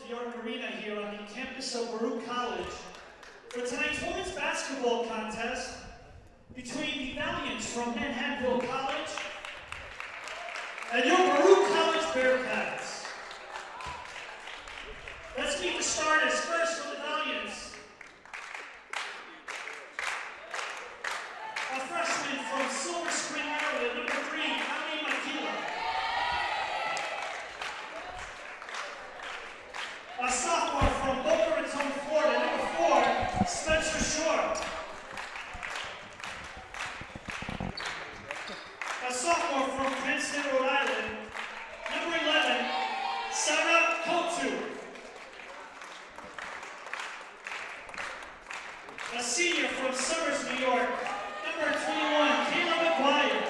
the York Arena here on the campus of Baruch College for tonight's women's basketball contest between the Valiants from Manhattanville College and your Baruch College Bearcats. Let's meet the starters. First for the Valiants, a freshman from Silver Spring, Maryland, number 3, Ali Makila. A sophomore from Boca Raton, Florida, number 4, Spencer Short. A sophomore from Princeton, Rhode Island, number 11, Sarah Kotu. A senior from Summers, New York, number 21, Kayla McGuire.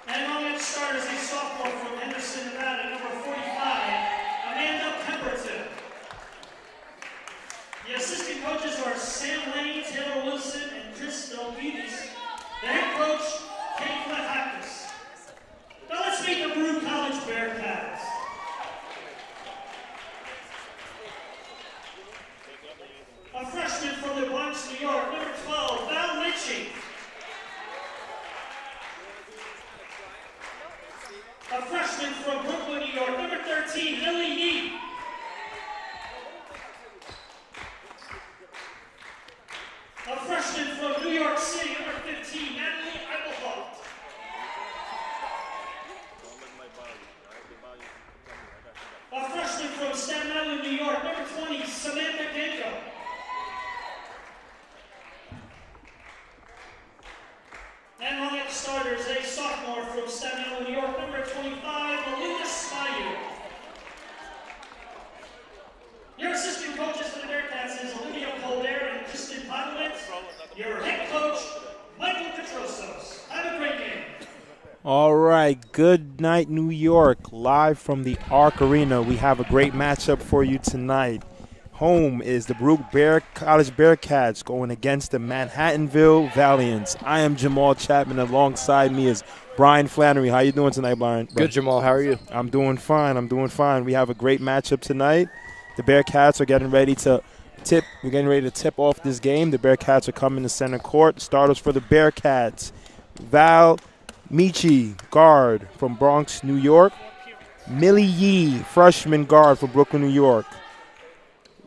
And among its starters, a sophomore from Henderson, Nevada, number 45, Amanda Pemberton. The assistant coaches are Sam Lane, Taylor Wilson, and Chris Delvides. The head coach, Kate Flahakis. Now let's meet the Baruch College Bearcats. A freshman from the Bronx, New York, number 12, Val Ritchie. A freshman from Brooklyn, New York, number 13, Lily Yee. A freshman from New York City, number 15, Natalie Eibelholt. A freshman from Staten Island, New York, number 20, Samantha Genko. And among its starters, a sophomore from Staten Island, New York, number 25, Melinda Spayu. Your assistant coaches for the Bearcats is Olivia Colbert and Kristen Podolitz. Your head coach, Michael Petrosos. Have a great game. All right, good night, New York. Live from the Arc Arena, we have a great matchup for you tonight. Home is the Baruch College Bearcats going against the Manhattanville Valiants. I am Jamal Chapman. Alongside me is Brian Flannery. How you doing tonight, Brian? Good, Jamal. How are you? I'm doing fine. We have a great matchup tonight. The Bearcats are getting ready to tip. We're getting ready to tip off this game. The Bearcats are coming to center court. Starters for the Bearcats: Val Michi, guard from Bronx, New York. Millie Yee, freshman guard from Brooklyn, New York.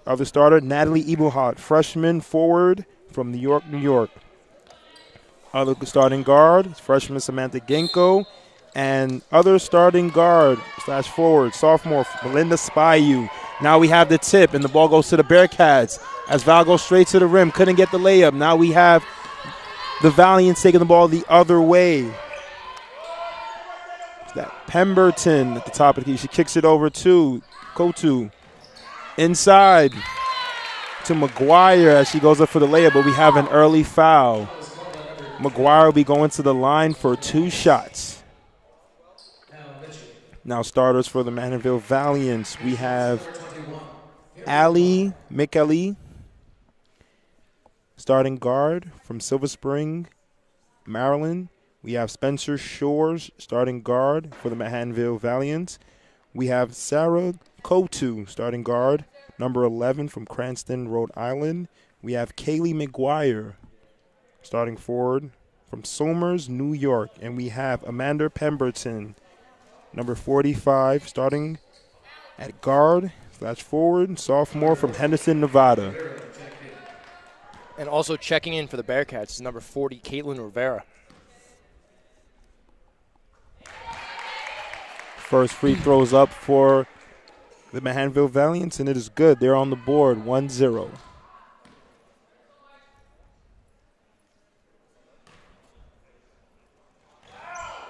Other starter, Natalie Eibelholt, freshman forward from New York, New York. Other starting guard, freshman Samantha Genko. And other starting guard / forward, sophomore Melinda Spayu. Now we have the tip, and the ball goes to the Bearcats as Val goes straight to the rim. Couldn't get the layup. Now we have the Valiants taking the ball the other way. It's that Pemberton at the top of the key. She kicks it over to Kotu. Inside to McGuire as she goes up for the layup, but we have an early foul. McGuire will be going to the line for 2 shots. Now starters for the Manhattanville Valiants. We have Ali Mikali, starting guard from Silver Spring, Maryland. We have Spencer Shores, starting guard for the Manhattanville Valiants. We have Sarah Kotu, starting guard, number 11 from Cranston, Rhode Island. We have Kaylee McGuire, starting forward from Somers, New York. And we have Amanda Pemberton, number 45, starting at guard / forward, sophomore from Henderson, Nevada. And also checking in for the Bearcats is number 40, Caitlin Rivera. First free throws up for the Manhattanville Valiants, and it is good. They're on the board, 1-0.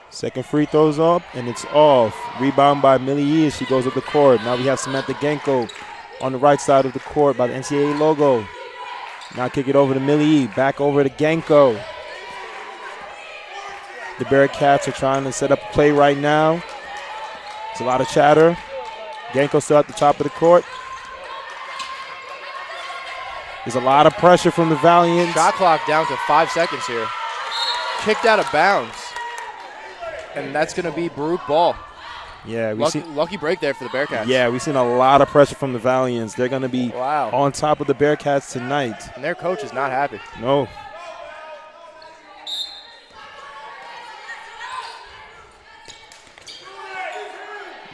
Second free throws up, and it's off. Rebound by Millie Yee as she goes up the court. Now we have Samantha Genko on the right side of the court by the NCAA logo. Now kick it over to Millie Yee. Back over to Genko. The Bearcats are trying to set up a play right now. There's a lot of chatter. Genko still at the top of the court. There's a lot of pressure from the Valiants. Shot clock down to 5 seconds here. Kicked out of bounds. and that's going to be Baruch ball. Yeah, lucky break there for the Bearcats. Yeah, we've seen a lot of pressure from the Valiants. They're going to be on top of the Bearcats tonight. And their coach is not happy. No.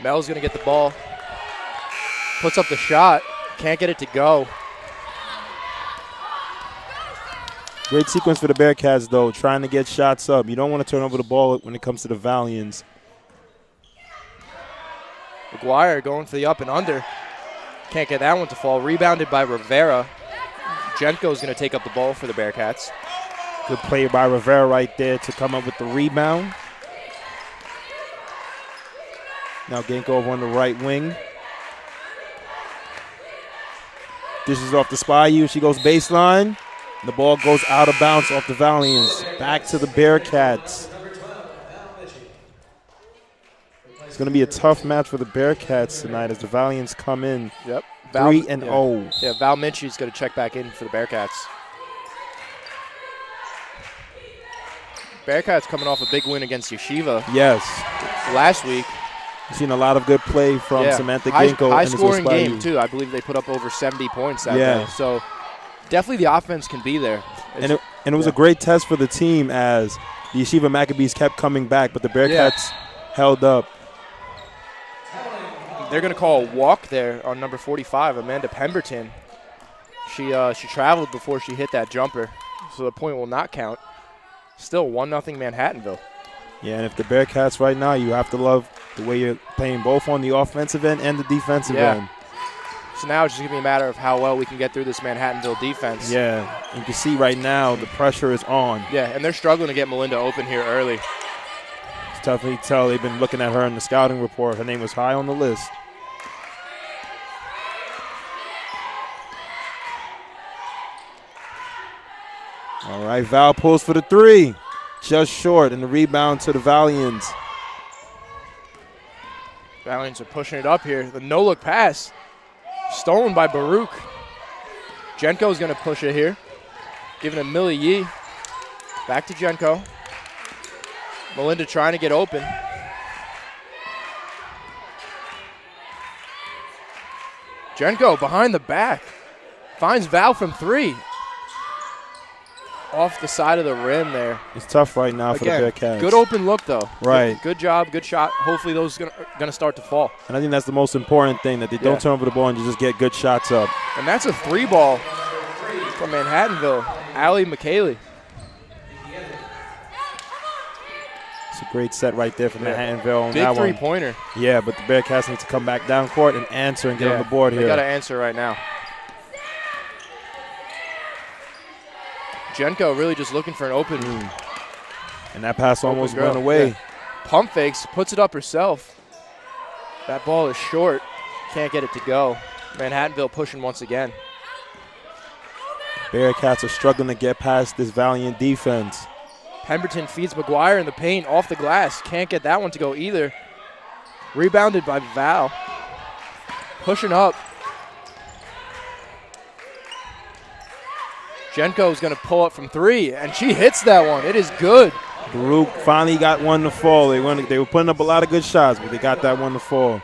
Mel's going to get the ball. Puts up the shot. Can't get it to go. Great sequence for the Bearcats, though, trying to get shots up. You don't want to turn over the ball when it comes to the Valiants. McGuire going for the up and under. Can't get that one to fall. Rebounded by Rivera. Jenko's going to take up the ball for the Bearcats. Good play by Rivera right there to come up with the rebound. Now Genko over on the right wing. Dishes off the Spy. She goes baseline. The ball goes out of bounds off the Valiants. Back to the Bearcats. It's going to be a tough match for the Bearcats tonight as the Valiants come in 3-0. Yeah, Val Minchie's going to check back in for the Bearcats. Bearcats coming off a big win against Yeshiva. Yes. Last week. We've seen a lot of good play from Samantha Genko. High-scoring game, too. I believe they put up over 70 points that day. So definitely the offense can be there. And it was a great test for the team as the Yeshiva Maccabees kept coming back, but the Bearcats held up. They're going to call a walk there on number 45, Amanda Pemberton. She traveled before she hit that jumper, so the point will not count. Still 1-0 Manhattanville. Yeah, and if the Bearcats right now, you have to love the way you're playing both on the offensive end and the defensive end. So now it's just going to be a matter of how well we can get through this Manhattanville defense. Yeah, you can see right now the pressure is on. Yeah, and they're struggling to get Melinda open here early. It's tough to tell. They've been looking at her in the scouting report. Her name was high on the list. All right, Val pulls for the three. Just short, and the rebound to the Valiants. Valiants are pushing it up here. The no-look pass. Stolen by Baruch. Jenko's going to push it here. Giving it Millie Yee. Back to Jenko. Melinda trying to get open. Jenko behind the back. Finds Val from three. Off the side of the rim there. It's tough right now for the Bearcats. Good open look, though. Right. Good job, good shot. Hopefully those are going to start to fall. And I think that's the most important thing, that they don't turn over the ball and you just get good shots up. And that's a three ball from Manhattanville. Allie McKaylee. It's a great set right there from Manhattanville on Big that one. three-pointer. Yeah, but the Bearcats need to come back down court and answer and get on the board here. They got to answer right now. Jenko really just looking for an open. And that pass almost went away. Yeah. Pump fakes, puts it up herself. That ball is short. Can't get it to go. Manhattanville pushing once again. Bearcats are struggling to get past this Valiant defense. Pemberton feeds McGuire in the paint off the glass. Can't get that one to go either. Rebounded by Val. Pushing up. Jenko is going to pull up from three, and she hits that one. It is good. Baruch finally got one to fall. They were putting up a lot of good shots, but they got that one to fall.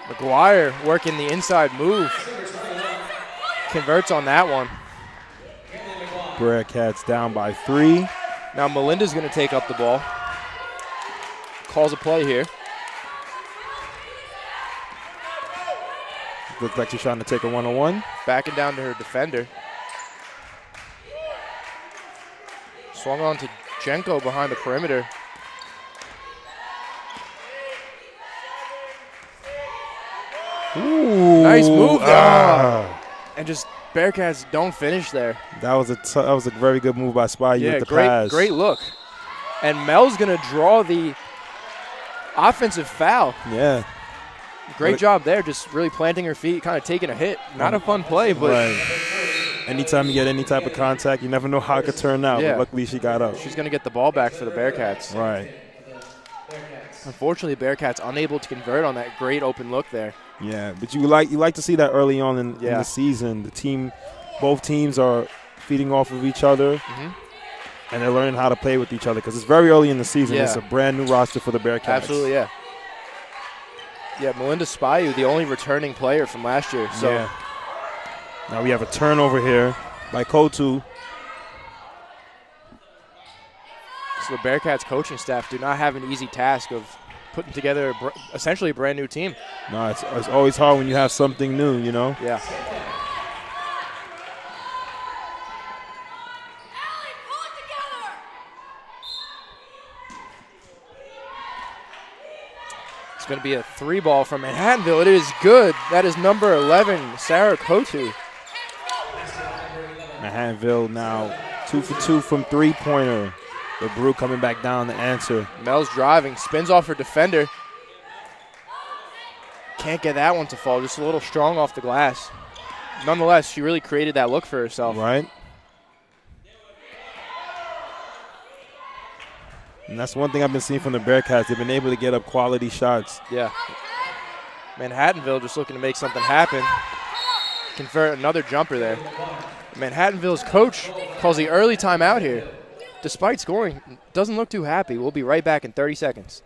McGuire working the inside move. Converts on that one. Bearcats down by 3. Now Melinda's going to take up the ball. Calls a play here. Looks like she's trying to take a one-on-one. Backing down to her defender. Swung on to Jenko behind the perimeter. Ooh. Nice move there. And just Bearcats don't finish there. That was a very good move by Spy with the pass. Great look. And Mel's going to draw the offensive foul. Yeah. Great job there, just really planting her feet, kind of taking a hit. Not a fun play, but anytime you get any type of contact, you never know how it could turn out. But luckily, she got up. She's going to get the ball back for the Bearcats. Right. Unfortunately, Bearcats unable to convert on that great open look there. Yeah, but you like to see that early on in the season. Both teams are feeding off of each other, and they're learning how to play with each other because it's very early in the season. Yeah. It's a brand new roster for the Bearcats. Absolutely, yeah. Yeah, Melinda Spyu, the only returning player from last year. So now we have a turnover here by Kotu. So the Bearcats coaching staff do not have an easy task of putting together essentially a brand new team. No, it's always hard when you have something new, you know? Yeah. It's going to be a 3-ball from Manhattanville. It is good. That is number 11, Sarah Kotu. Manhattanville now 2 for 2 from three-pointer. But Baruch coming back down to answer. Mel's driving, spins off her defender. Can't get that one to fall, just a little strong off the glass. Nonetheless, she really created that look for herself. Right. And that's one thing I've been seeing from the Bearcats. They've been able to get up quality shots. Yeah. Manhattanville just looking to make something happen. Convert another jumper there. Manhattanville's coach calls the early timeout here. Despite scoring, doesn't look too happy. We'll be right back in 30 seconds.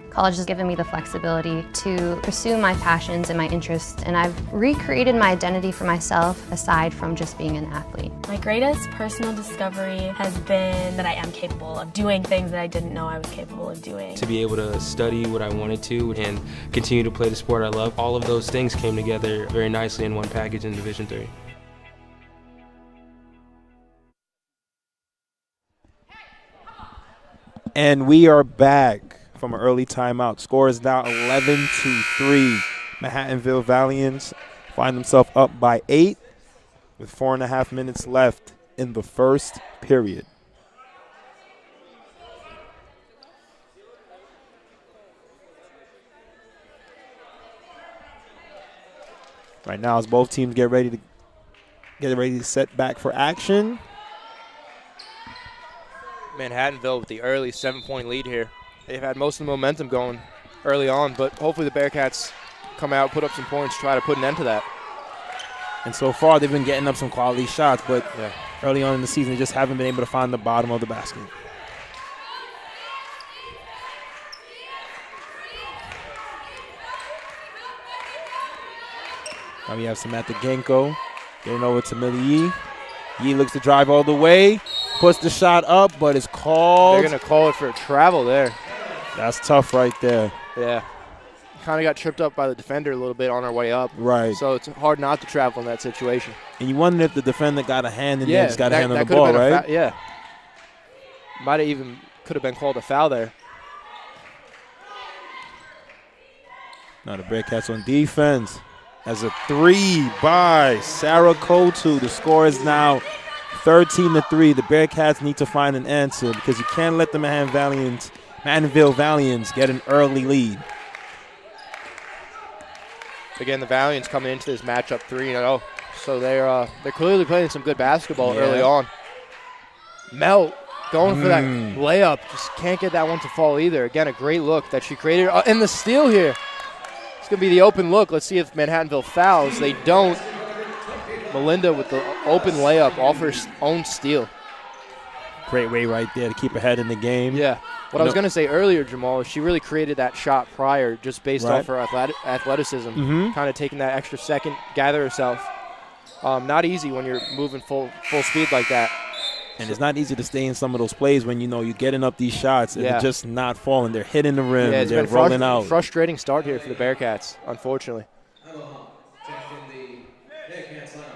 College has given me the flexibility to pursue my passions and my interests, and I've recreated my identity for myself aside from just being an athlete. My greatest personal discovery has been that I am capable of doing things that I didn't know I was capable of doing. To be able to study what I wanted to and continue to play the sport I love, all of those things came together very nicely in one package in Division III. And we are back from an early timeout. Score is now 11-3. Manhattanville Valiants find themselves up by 8 with 4.5 minutes left in the first period. Right now, as both teams get ready to set back for action. Manhattanville with the early 7-point lead here. They've had most of the momentum going early on, but hopefully the Bearcats come out, put up some points, try to put an end to that. And so far, they've been getting up some quality shots, but early on in the season, they just haven't been able to find the bottom of the basket. Now we have Samantha Genko getting over to Millie Yee. Yee looks to drive all the way, puts the shot up, but it's called. They're going to call it for a travel there. That's tough right there. Yeah. Kind of got tripped up by the defender a little bit on our way up. Right. So it's hard not to travel in that situation. And you wonder if the defender got a hand in there, just got a hand on the ball, right? Yeah. Might have even could have been called a foul there. Now the Bearcats on defense. As a 3 by Sarah Kotu. The score is now 13-3. The Bearcats need to find an answer because you can't let the Manhattanville Valiants get an early lead. Again, the Valiants coming into this matchup 3-0. So they're clearly playing some good basketball early on. Mel going for that layup. Just can't get that one to fall either. Again, a great look that she created. And the steal here. It's going to be the open look. Let's see if Manhattanville fouls. They don't. Melinda with the open layup off her own steal. Great way right there to keep ahead in the game. Yeah. What I was going to say earlier, Jamal, is she really created that shot prior just based off her athleticism. Kind of taking that extra second, gather herself. Not easy when you're moving full speed like that. And it's not easy to stay in some of those plays when, you're getting up these shots and they're just not falling. They're hitting the rim. Yeah, it's they're been rolling out. Frustrating start here for the Bearcats, unfortunately.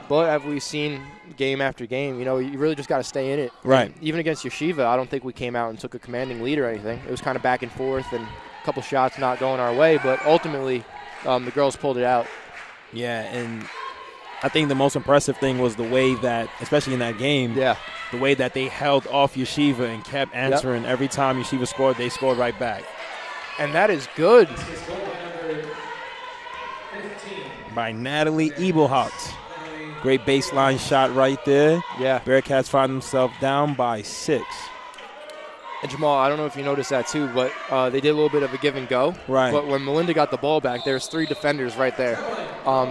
But have we seen game after game, you really just got to stay in it. Right. And even against Yeshiva, I don't think we came out and took a commanding lead or anything. It was kind of back and forth and a couple shots not going our way, but ultimately the girls pulled it out. Yeah, and I think the most impressive thing was the way that, especially in that game, the way that they held off Yeshiva and kept answering. Every time Yeshiva scored, they scored right back. And that is good. By Natalie Ebelhout. Great baseline shot right there. Yeah. Bearcats find themselves down by 6. And Jamal, I don't know if you noticed that too, but they did a little bit of a give and go. Right. But when Melinda got the ball back, there's 3 defenders right there.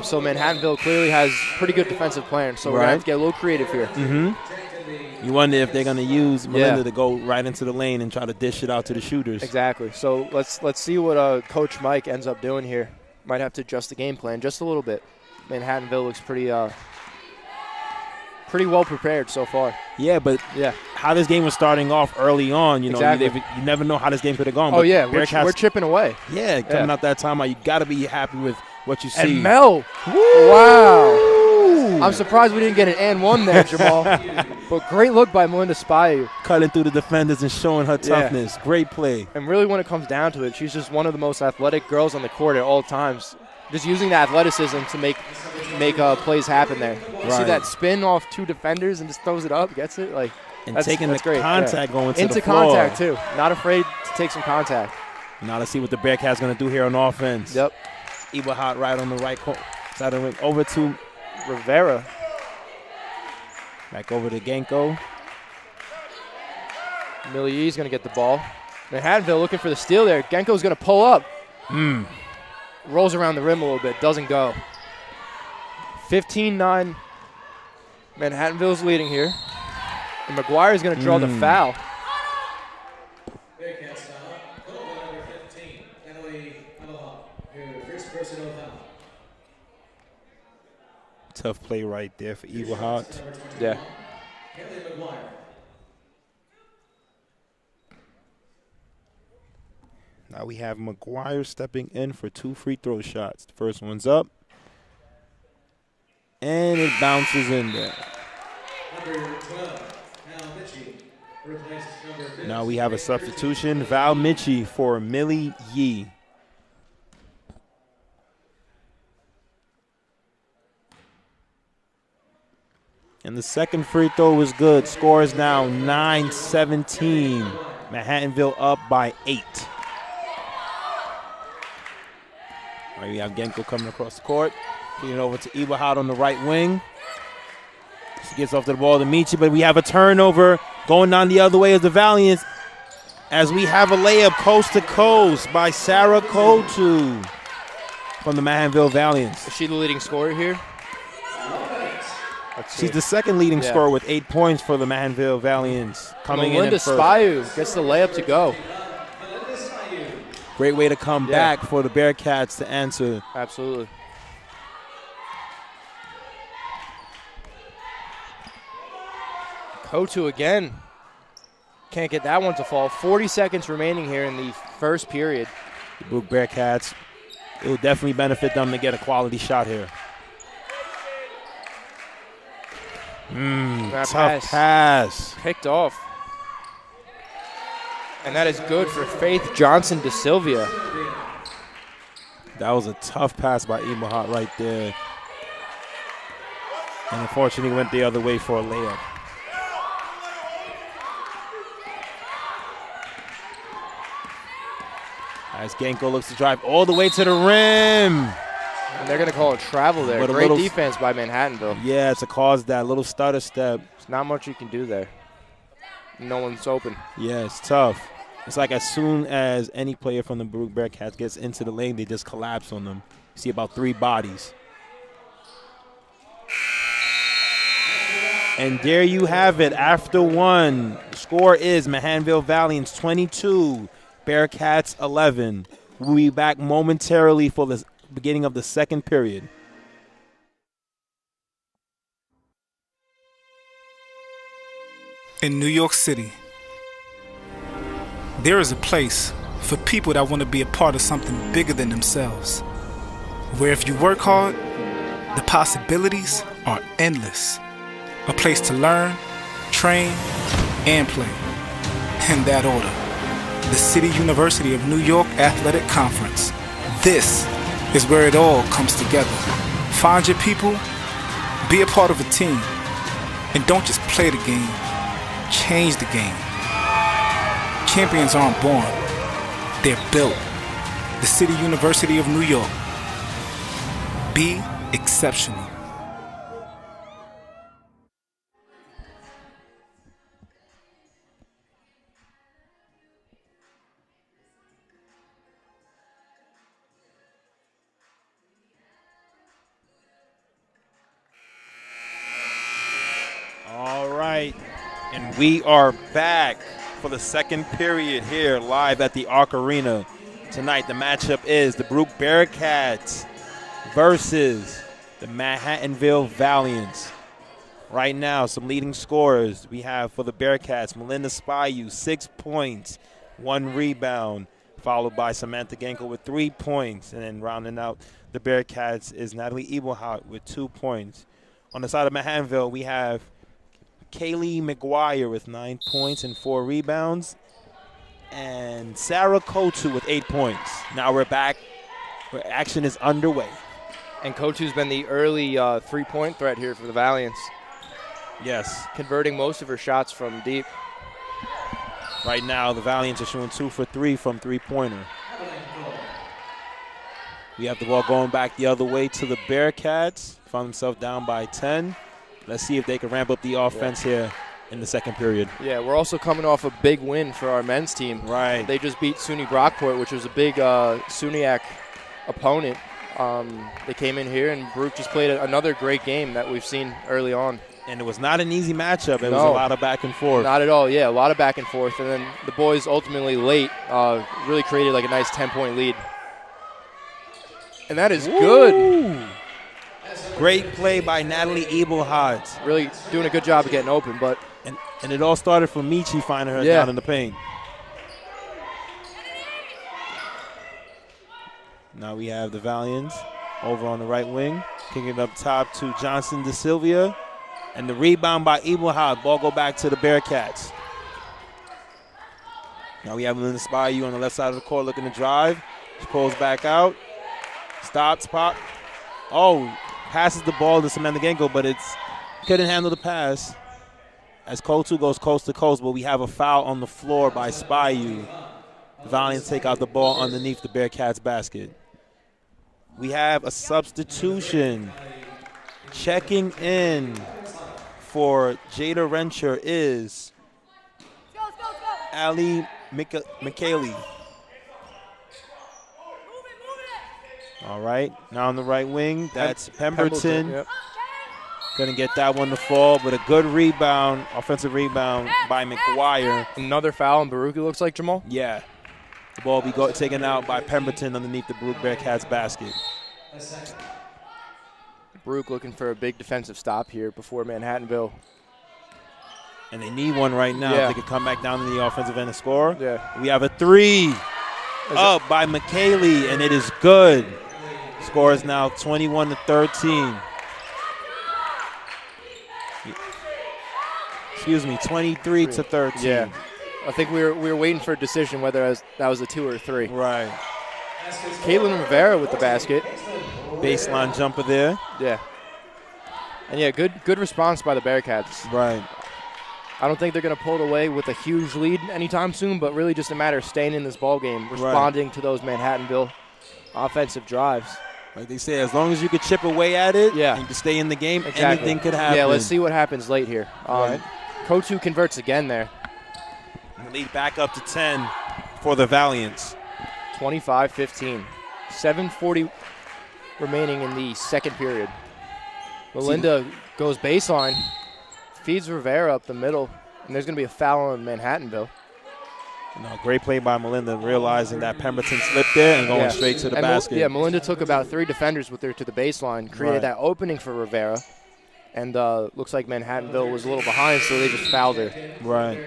So Manhattanville clearly has pretty good defensive players. So we're going to have to get a little creative here. Mm-hmm. You wonder if they're going to use Melinda to go right into the lane and try to dish it out to the shooters. Exactly. So let's see what Coach Mike ends up doing here. Might have to adjust the game plan just a little bit. Manhattanville looks pretty well prepared so far. Yeah, but how this game was starting off early on, you know, you never know how this game could have gone. Oh, but yeah, we're chipping away. Yeah, coming out that time, you got to be happy with what you see. And Mel, wow. I'm surprised we didn't get an and one there, Jamal. But great look by Melinda Spayu. Cutting through the defenders and showing her toughness. Yeah. Great play. And really when it comes down to it, she's just one of the most athletic girls on the court at all times. Just using the athleticism to make plays happen there. You see that spin off 2 defenders and just throws it up, gets it? And taking the great contact going to into the floor. Into contact, too. Not afraid to take some contact. Now let's see what the Bearcats going to do here on offense. Yep. Eberhardt right on the right side of the ring. Over to Rivera. Back over to Genko. Millie's going to get the ball. Manhattanville looking for the steal there. Genko's going to pull up. Rolls around the rim a little bit. Doesn't go. 15-9. Manhattanville's leading here. And McGuire's going to draw the foul. Bearcats foul. Goal number 15. Emily Aloha. Her first personal foul. Tough play right there for Eberhardt. Yeah. Kelly McGuire. Now we have McGuire stepping in for 2 free throw shots. The first one's up. And it bounces in there. Number 12, Val Mitchie. Replaces number 15. Now we have a substitution. Val Mitchie for Millie Yee. And the second free throw was good. Score is now 9-17. Manhattanville up by 8. All right, we have Genko coming across the court. Getting over to Eberhardt on the right wing. She gets off to the ball to Michi, but we have a turnover going down the other way of the Valiants as we have a layup coast to coast by Sarah Kotu from the Manhattanville Valiants. Is she the leading scorer here? She's the second leading scorer with 8 points for the Manhattanville Valiants. Coming Melinda in first. Spayu gets the layup to go. Great way to come back for the Bearcats to answer. Absolutely. Kotu again. Can't get that one to fall. 40 seconds remaining here in the first period. The Baruch Bearcats, it will definitely benefit them to get a quality shot here. Tough pass. Picked off. And that is good for Faith Johnson de Silvia. That was a tough pass by Eberhardt right there. And unfortunately went the other way for a layup. As Genko looks to drive all the way to the rim. And they're going to call it travel there. But great defense by Manhattanville. Yeah, it's a cause that little stutter step. There's not much you can do there. No one's open. Yeah, it's tough. It's like as soon as any player from the Baruch Bearcats gets into the lane, they just collapse on them. You see about 3 bodies. And there you have it. After one, the score is Manhattanville Valiants 22, Bearcats 11. We'll be back momentarily for the beginning of the second period. In New York City, there is a place for people that want to be a part of something bigger than themselves, where if you work hard, the possibilities are endless. A place to learn, train, and play. In that order, the City University of New York Athletic Conference. This is where it all comes together. Find your people, be a part of a team, and don't just play the game, change the game. Champions aren't born, they're built. The City University of New York. Be exceptional. And we are back for the second period here live at the Arc Arena. Tonight the matchup is the Baruch Bearcats versus the Manhattanville Valiants. Right now, some leading scorers we have for the Bearcats. Melinda Spyu, 6 points, 1 rebound, followed by Samantha Genkel with 3 points. And then rounding out the Bearcats is Natalie Ebelhout with 2 points. On the side of Manhattanville, we have Kaylee McGuire with 9 points and 4 rebounds, and Sarah Kotu with 8 points. Now we're back where action is underway. And Kotu's been the early three-point threat here for the Valiants. Yes. Converting most of her shots from deep. Right now, the Valiants are shooting 2 for 3 from three-pointer. We have the ball going back the other way to the Bearcats. Found themselves down by 10. Let's see if they can ramp up the offense here in the second period. Yeah, we're also coming off a big win for our men's team. Right. They just beat SUNY Brockport, which was a big SUNYAC opponent. They came in here, and Baruch just played another great game that we've seen early on. And it was not an easy matchup. It was a lot of back and forth. Not at all, yeah, a lot of back and forth. And then the boys ultimately late really created like a nice 10-point lead. And that is good. Great play by Natalie Ebelhout. Really doing a good job of getting open. But and it all started from Michi finding her down in the paint. Now we have the Valiants over on the right wing. Kicking it up top to Johnson De Silvia. And the rebound by Ebelhout. Ball go back to the Bearcats. Now we have Linda Spyu on the left side of the court looking to drive. She pulls back out. Stops, pop. Oh, passes the ball to Samantha Genkel, but couldn't handle the pass. As Kotu goes coast to coast, but we have a foul on the floor by Spyu. The Valiants take out the ball underneath the Bearcats basket. We have a substitution. Checking in for Jada Rencher is Ali McKaylee. All right, now on the right wing, that's Pemberton. Yep. Couldn't get that one to fall, but a good rebound, offensive rebound by McGuire. Another foul on Baruch, it looks like, Jamal? Yeah. The ball will be taken out by Pemberton underneath the Baruch Bearcats basket. Baruch looking for a big defensive stop here before Manhattanville. And they need one right now if they could come back down to the offensive end and score. Yeah. We have a three up by McKaylee, and it is good. Score is now 21-13. Excuse me, 23-13. Yeah. I think we were waiting for a decision whether that was a 2 or a 3. Right. Caitlin Rivera with the basket. Baseline jumper there. Yeah. And yeah, good response by the Bearcats. Right. I don't think they're going to pull it away with a huge lead anytime soon, but really just a matter of staying in this ball game, responding to those Manhattanville offensive drives. Like they say, as long as you can chip away at it, and you can stay in the game, anything could happen. Yeah, let's see what happens late here. Right. Kotu converts again there. And the lead back up to 10 for the Valiants. 25-15. 7:40 remaining in the second period. Melinda goes baseline, feeds Rivera up the middle, and there's going to be a foul on Manhattanville. No, great play by Melinda, realizing that Pemberton slipped there and going straight to the basket. Melinda took about 3 defenders with her to the baseline, created that opening for Rivera, and looks like Manhattanville was a little behind, so they just fouled her. Right.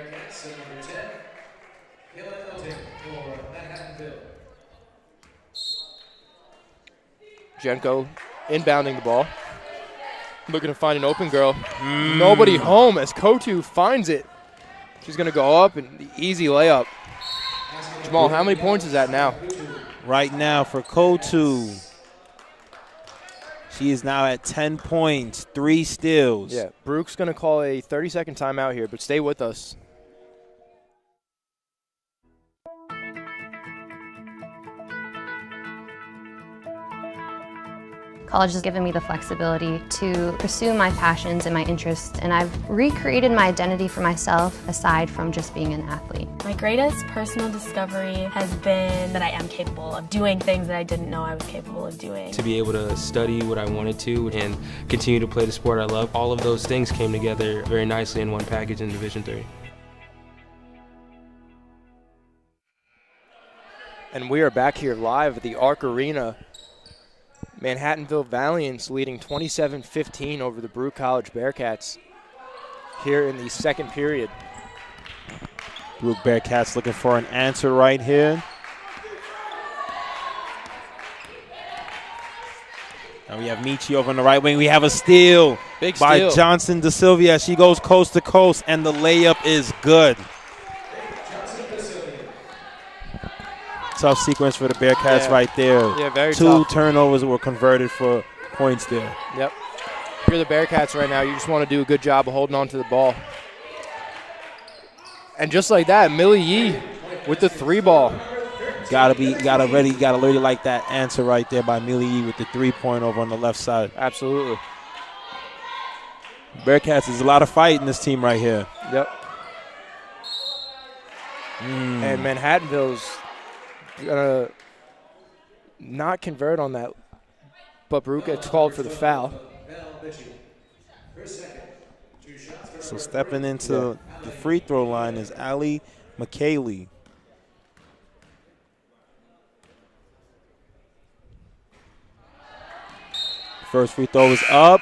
Jenko inbounding the ball. Looking to find an open girl. Nobody home as Kotu finds it. She's going to go up and the easy layup. Jamal, how many points is that now? Right now for Kotu, she is now at 10 points, 3 steals. Yeah, Baruch's going to call a 30-second timeout here, but stay with us. College has given me the flexibility to pursue my passions and my interests, and I've recreated my identity for myself aside from just being an athlete. My greatest personal discovery has been that I am capable of doing things that I didn't know I was capable of doing. To be able to study what I wanted to and continue to play the sport I love, all of those things came together very nicely in one package in Division III. And we are back here live at the Arc Arena. Manhattanville Valiants leading 27-15 over the Baruch College Bearcats here in the second period. Baruch Bearcats looking for an answer right here. And we have Michi over on the right wing. We have a steal by Johnson DeSilvia. She goes coast to coast, and the layup is good. Tough sequence for the Bearcats right there. Yeah, very Two tough. turnovers were converted for points there. Yep. If you're the Bearcats right now, you just want to do a good job of holding on to the ball. And just like that, Millie Yee with the 3-ball. Gotta really like that answer right there by Millie Yee with the 3-point over on the left side. Absolutely. Bearcats, there's a lot of fight in this team right here. Yep. And Manhattanville's gonna not convert on that, but Baruch gets called for the foul. So stepping into the free throw line is Allie McKaylee. First free throw is up.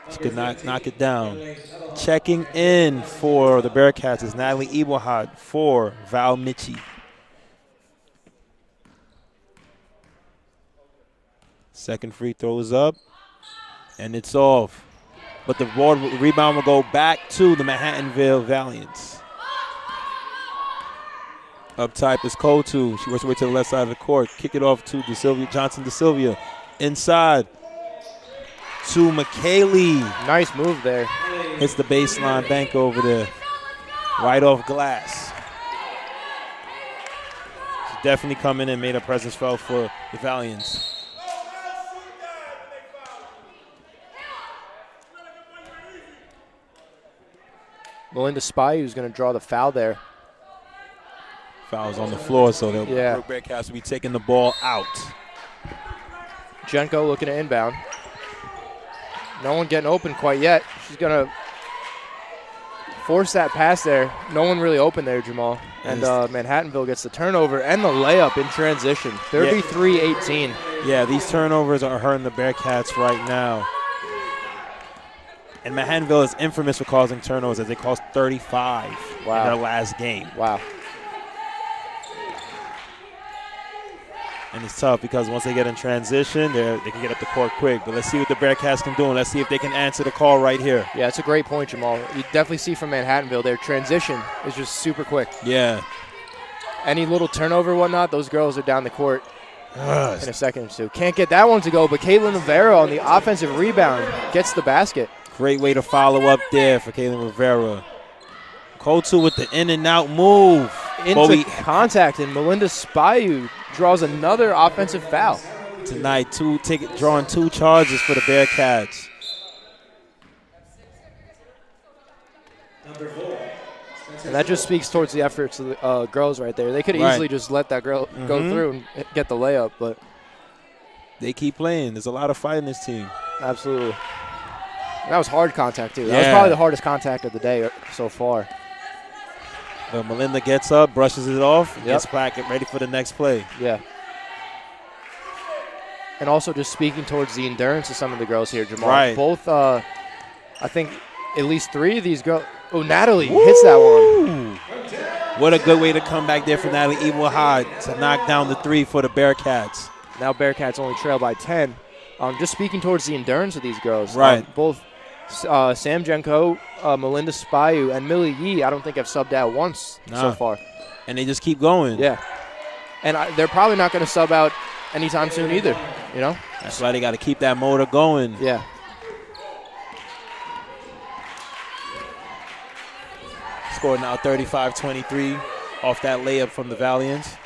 She could not knock it down. Checking in for the Bearcats is Natalie Eberhard for Val Michi. Second free throw is up, and it's off. But the rebound will go back to the Manhattanville Valiants. Up type is Kotu. She works her way to the left side of the court. Kick it off to Johnson DeSilvia. Inside to McKaylee. Nice move there. Hits the baseline bank over there. Right off glass. She's definitely come in and made her presence felt for the Valiants. Melinda Spy, who's going to draw the foul there. Foul's on the floor, so the Bearcats will be taking the ball out. Jenko looking to inbound. No one getting open quite yet. She's going to force that pass there. No one really open there, Jamal. And Manhattanville gets the turnover and the layup in transition. 33-18. Yeah, these turnovers are hurting the Bearcats right now. And Manhattanville is infamous for causing turnovers, as they caused 35 in their last game. Wow. And it's tough because once they get in transition, they can get up the court quick. But let's see what the Bearcats can do, and let's see if they can answer the call right here. Yeah, it's a great point, Jamal. You definitely see from Manhattanville, their transition is just super quick. Yeah. Any little turnover or whatnot, those girls are down the court in a second or two. Can't get that one to go, but Caitlin Rivera on the offensive rebound gets the basket. Great way to follow up there for Caitlin Rivera. Kotu with the in-and-out move. Into contact, and Melinda Spyu draws another offensive foul. Tonight, drawing 2 charges for the Bearcats. And that just speaks towards the efforts of the girls right there. They could easily just let that girl go through and get the layup, but they keep playing. There's a lot of fight in this team. Absolutely. That was hard contact, too. That was probably the hardest contact of the day so far. Melinda gets up, brushes it off, gets back, get ready for the next play. Yeah. And also just speaking towards the endurance of some of the girls here, Jamal. Right. Both, I think at least 3 of these girls. Oh, Natalie hits that one. What a good way to come back there for Natalie Eberhard to knock down the 3 for the Bearcats. Now Bearcats only trail by 10. Just speaking towards the endurance of these girls. Right. Both Sam Jenko, Melinda Spyu, and Millie Yee, I don't think have subbed out once so far. And they just keep going. Yeah. And they're probably not going to sub out anytime soon either, you know? That's why they got to keep that motor going. Yeah. Score now 35-23 off that layup from the Valiants.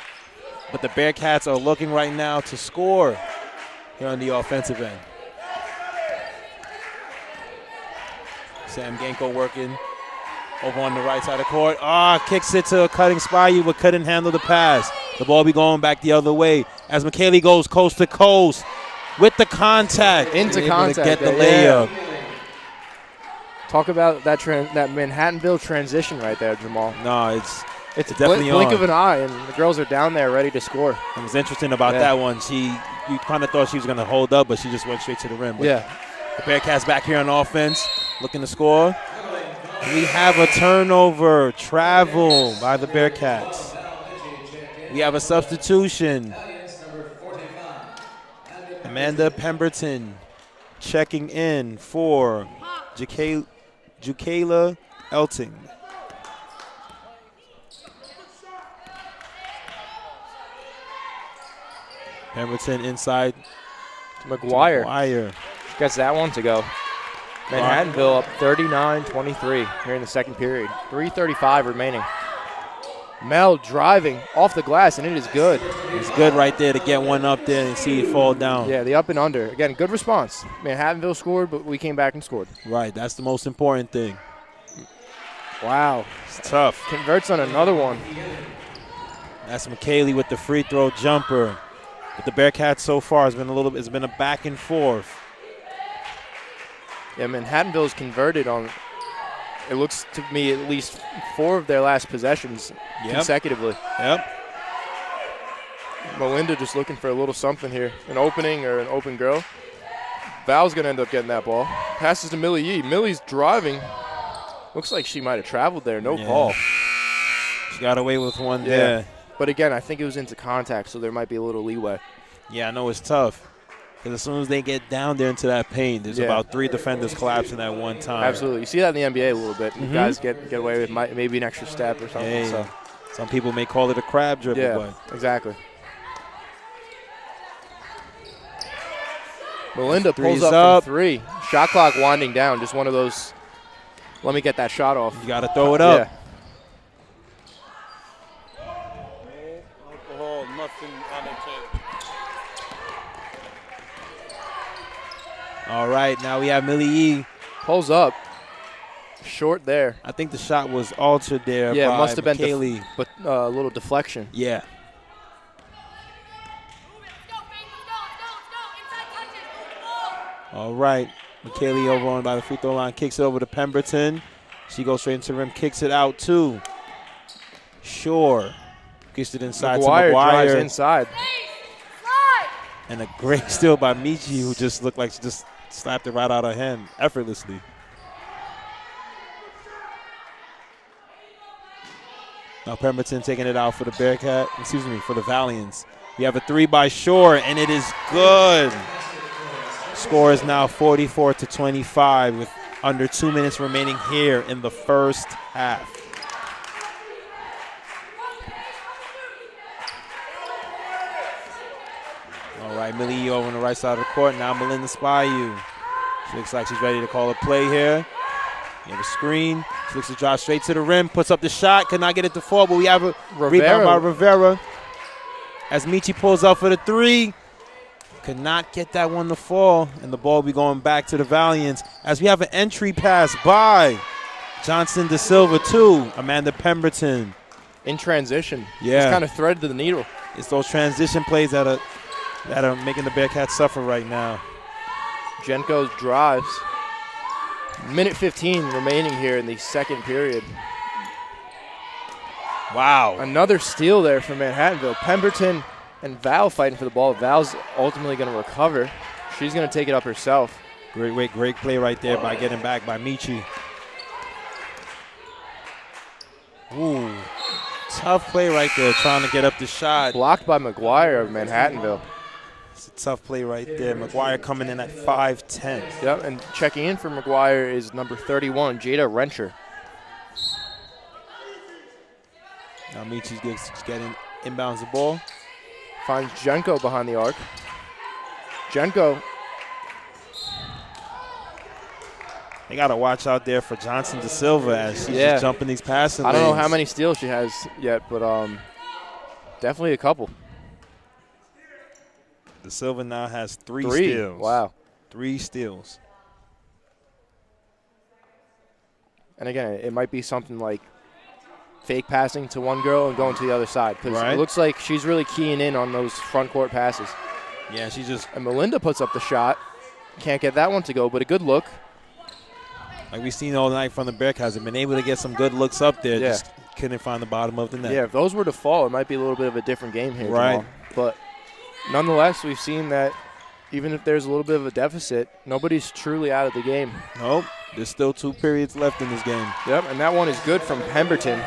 But the Bearcats are looking right now to score here on the offensive end. Sam Genko working over on the right side of the court. Kicks it to a cutting Spyu, but couldn't handle the pass. The ball be going back the other way as McKaylee goes coast to coast with the contact. Into contact. To get the layup. Talk about that Manhattanville transition right there, Jamal. No, it's definitely blink of an eye, and the girls are down there ready to score. It was interesting about that one. You kind of thought she was going to hold up, but she just went straight to the rim. But the Bearcats back here on offense, looking to score. We have a turnover, travel by the Bearcats. We have a substitution. Amanda Pemberton checking in for Jukayla Elting. Pemberton inside. McGuire. She gets that one to go. Manhattanville up 39-23 here in the second period. 3:35 remaining. Mel driving off the glass, and it is good. It's good right there to get one up there and see it fall down. Yeah, the up and under. Again, good response. Manhattanville scored, but we came back and scored. Right, that's the most important thing. Wow. It's tough. Converts on another one. That's McKaylee with the free throw jumper. But the Bearcats so far it's been a back and forth. Yeah, Manhattanville's converted on, it looks to me, at least 4 of their last possessions consecutively. Yep. Melinda just looking for a little something here, an opening or an open girl. Val's going to end up getting that ball. Passes to Millie Yee. Millie's driving. Looks like she might have traveled there. No call. She got away with one there. But again, I think it was into contact, so there might be a little leeway. Yeah, I know it's tough. Because as soon as they get down there into that paint, there's about 3 defenders collapsing at one time. Absolutely. You see that in the NBA a little bit. Guys get away with maybe an extra step or something. Hey, so. Some people may call it a crab dribble. Yeah, exactly. Melinda pulls up from 3. Shot clock winding down. Just one of those, let me get that shot off. You got to throw it up. Yeah. All right, now we have Millie Yee. Pulls up. Short there. I think the shot was altered there. Yeah, by it must have been McKaylee. but a little deflection. Yeah. All right, McKaylee over on by the free throw line, kicks it over to Pemberton. She goes straight into the rim, kicks it out too. Shore gets it inside to McGuire. Drives inside. And a great steal by Michi, who just looked like she just slapped it right out of her hand effortlessly. Now Pemberton taking it out for the for the Valiants. We have a 3 by Shore, and it is good. Score is now 44-25 with under 2 minutes remaining here in the first half. All right, Millie Yee over on the right side of the court. Now Melinda Spyu. She looks like she's ready to call a play here. We have a screen. She looks to drive straight to the rim, puts up the shot, could not get it to fall, but we have a rebound by Rivera. As Michi pulls up for the 3. Could not get that one to fall, and the ball will be going back to the Valiants as we have an entry pass by Johnson De Silva to Amanda Pemberton. In transition. Yeah. Just kind of threaded the needle. It's those transition plays that are making the Bearcats suffer right now. Jenko drives. Minute 15 remaining here in the second period. Wow. Another steal there from Manhattanville. Pemberton and Val fighting for the ball. Val's ultimately going to recover. She's going to take it up herself. Great play right there by getting back by Michi. Ooh, tough play right there trying to get up the shot. Blocked by McGuire of Manhattanville. It's a tough play right there. McGuire coming in at 5'10". Yep, and checking in for McGuire is number 31, Jada Rencher. Now Michi's getting inbounds the ball. Finds Jenko behind the arc. Jenko. They got to watch out there for Johnson De Silva as she's just jumping these passing lanes. I don't know how many steals she has yet, but definitely a couple. De Silva now has 3 steals. Wow. 3 steals. And again, it might be something like fake passing to one girl and going to the other side, because it looks like she's really keying in on those front court passes. Yeah, she's just. And Melinda puts up the shot. Can't get that one to go, but a good look. Like we've seen all night from the Bearcats, have been able to get some good looks up there. Yeah. Just couldn't find the bottom of the net. Yeah, if those were to fall, it might be a little bit of a different game here, Right. Jamal. But nonetheless, we've seen that even if there's a little bit of a deficit, nobody's truly out of the game. Nope. There's still 2 periods left in this game. Yep, and that one is good from Pemberton.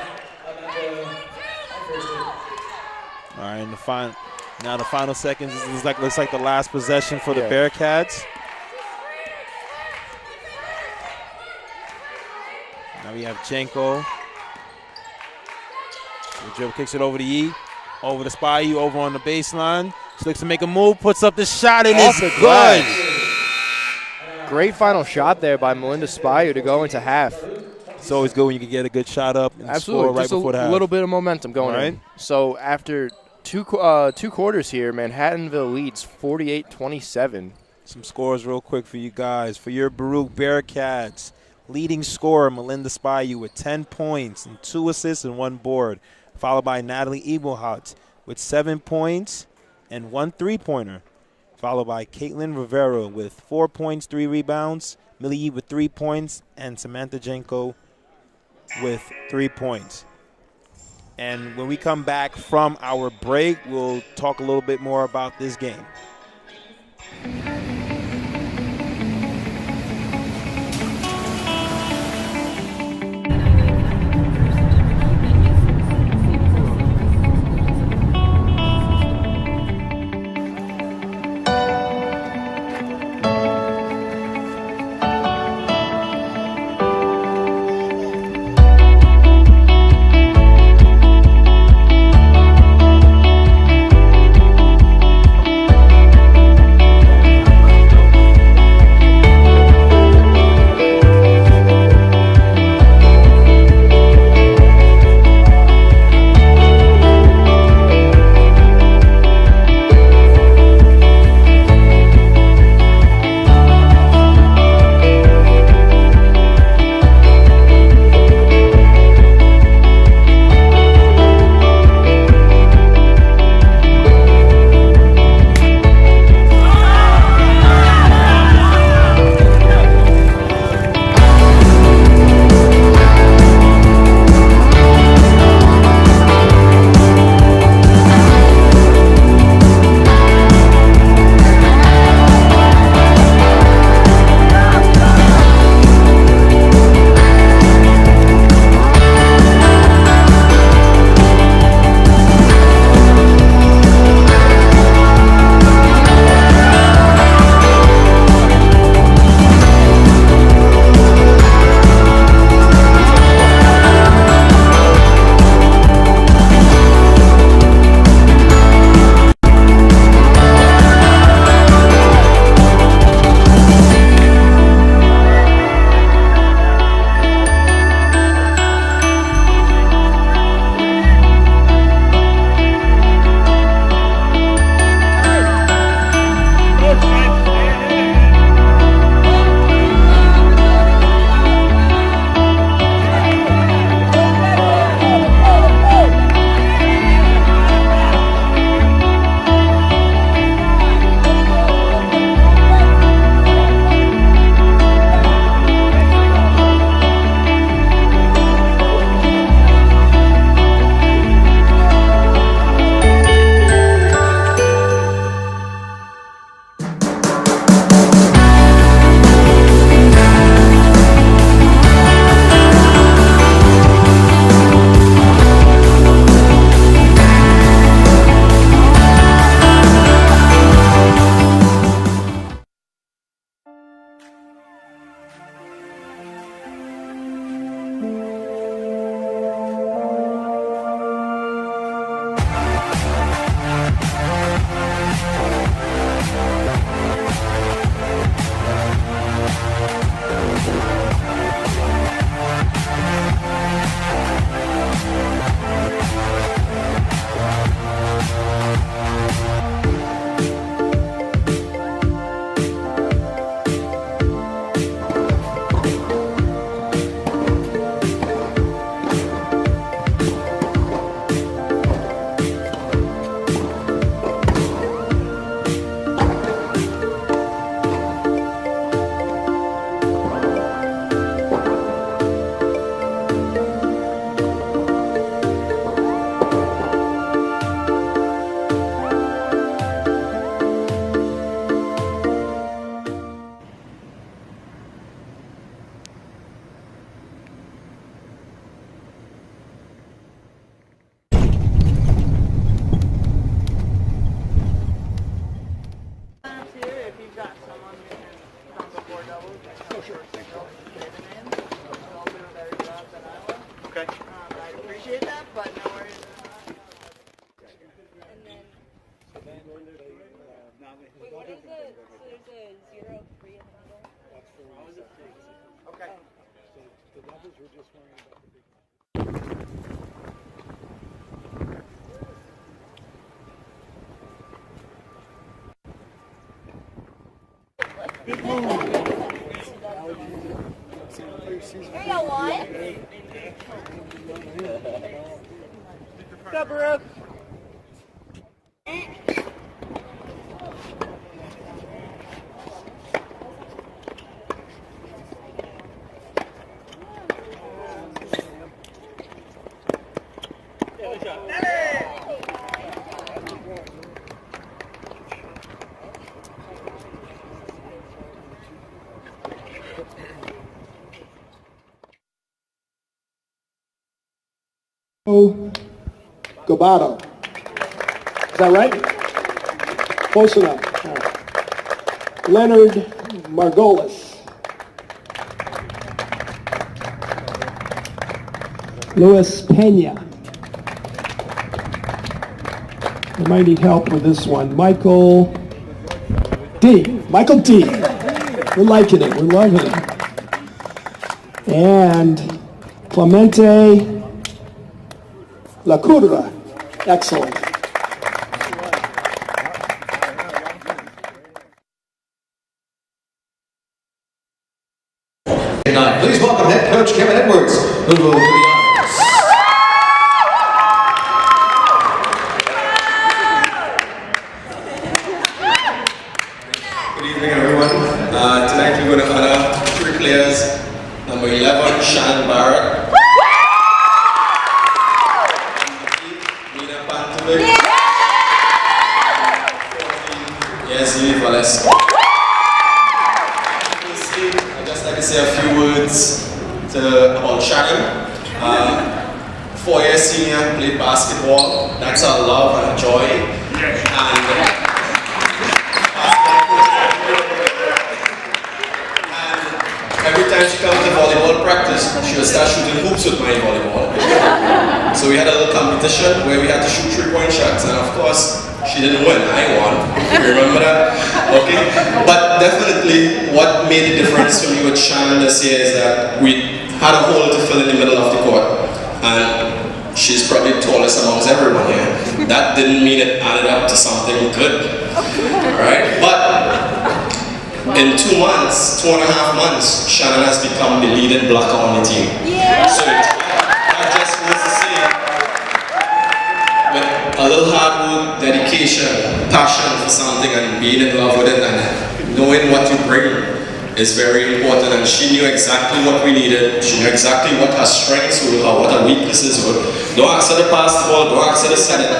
All right, and now the final seconds looks like the last possession for the Bearcats. Now we have Jenko. The dribble kicks it over to Yee. Over to Spy, over on the baseline. She looks to make a move, puts up the shot, and it's good. Great final shot there by Melinda Spire to go into half. It's always good when you can get a good shot up and score right just before the half. a little bit of momentum going in. So after two quarters here, Manhattanville leads 48-27. Some scores real quick for you guys. For your Baruch Bearcats, leading scorer Melinda Spire with 10 points and 2 assists and 1 board, followed by Natalie Ebelhut with 7 points and 1 3-pointer, followed by Caitlin Rivera with 4 points, 3 rebounds, Millie Yee with 3 points, and Samantha Jenko with 3 points. And when we come back from our break, we'll talk a little bit more about this game. Go, Baruch. Gabato. Is that right? Close enough. All right. Leonard Margolis. Luis Pena. We might need help with this one. Michael D. Michael D. We're liking it. We're loving it. And Clemente La Curva. Excellent. Please welcome head coach Kevin Edwards, who will do the honors. Good evening, everyone. Tonight we're going to honor 3 players. Number 11, Shannon Baruch. Yes, Lee Valesco. I'd just like to say a few words about Shannon. 4-year senior, played basketball. That's our love and joy. And every time she comes to volleyball practice, she will start shooting hoops with my volleyball. So we had a little competition where we had to shoot 3-point shots, and of course, she didn't win, I won. You remember that? Okay? But definitely, what made the difference for me with Shannon this year is that we had a hole to fill in the middle of the court. And she's probably the tallest amongst everyone here. That didn't mean it added up to something good. Alright? But in 2 months, 2.5 months, Shannon has become the leading blocker on the team. So that just goes to say, with a little hard work, dedication, passion for something, and being in love with it, and knowing what you bring is very important. And she knew exactly what we needed. She knew exactly what her strengths were, or what her weaknesses were. Don't ask her to pass the ball, don't ask her to set it,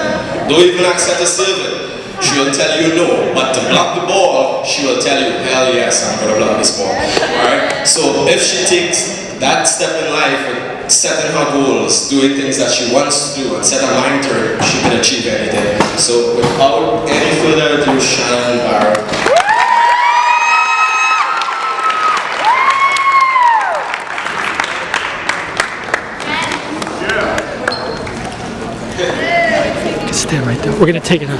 don't even ask her to serve it. She will tell you no, but to block the ball, she will tell you, hell yes, I'm going to block this ball. Alright? So if she takes that step in life, setting her goals, doing things that she wants to do, and set her mind to it, she can achieve anything. So without any further ado, Shannon Baruch. Stay right there. We're going to take it on.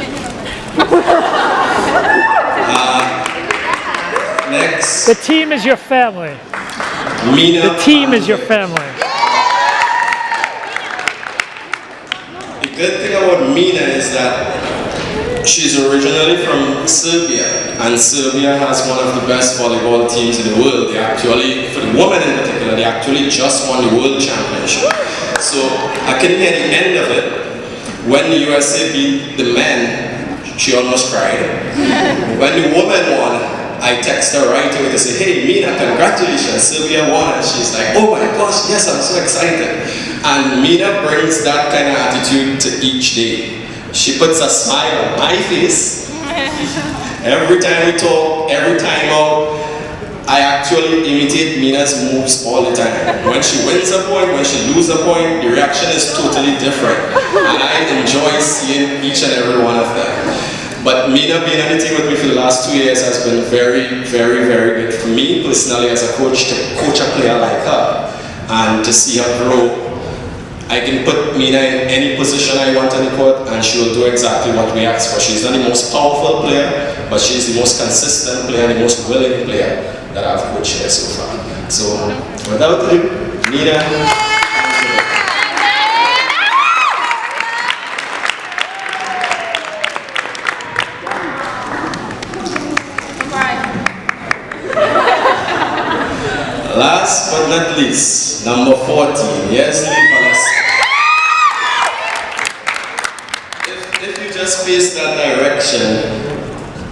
Next. The team is your family. Mina. The team is your family. The good thing about Mina is that she's originally from Serbia, and Serbia has one of the best volleyball teams in the world. They actually, for the women in particular, they actually just won the world championship. So I couldn't hear the end of it. When the USA beat the men, she almost cried. When the women won, I text her right away to say, hey Mina, congratulations, Serbia won. And she's like, oh my gosh, yes, I'm so excited. And Mina brings that kind of attitude to each day. She puts a smile on my face. Every time we talk, every time out, I actually imitate Mina's moves all the time. When she wins a point, when she loses a point, the reaction is totally different. And I enjoy seeing each and every one of them. But Mina being on the team with me for the last 2 years has been very, very, very good for me personally as a coach, to coach a player like her and to see her grow. I can put Mina in any position I want on the court and she will do exactly what we ask for. She's not the most powerful player, but she's the most consistent player, the most willing player that I've coached here so far. So without ado, Mina. Last but not least, number 14, Yesley Palace. If you just face that direction,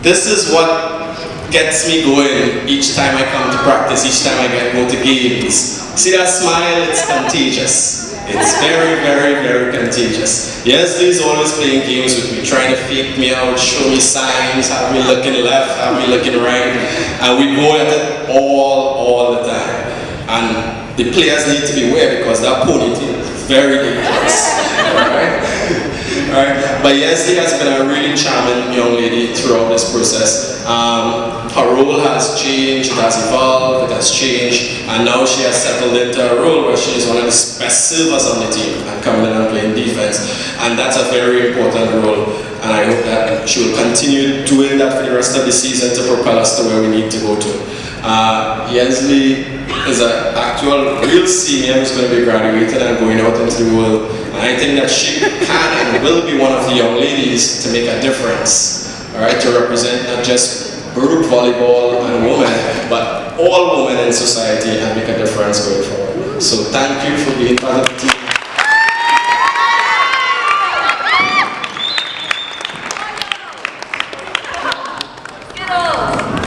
this is what gets me going each time I come to practice, each time I go to games. See that smile? It's contagious. It's very, very, very contagious. Yesley's always playing games with me, trying to fake me out, show me signs, have me looking left, have me looking right, and we go at it all the time. And the players need to be aware because that ponytail is very dangerous. Alright? But Yesley has been a really charming young lady throughout this process. Her role has changed, it has evolved, it has changed, and now she has settled into a role where she is one of the best servers on the team and coming in and playing defense. And that's a very important role, and I hope that she will continue doing that for the rest of the season to propel us to where we need to go to. Yesley is an actual real senior who's going to be graduating and going out into the world. And I think that she can and will be one of the young ladies to make a difference, all right, to represent not just Baruch volleyball and women, but all women in society and make a difference going forward. So thank you for being part of the team.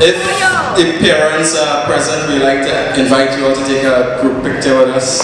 If parents are present, we'd like to invite you all to take a group picture with us.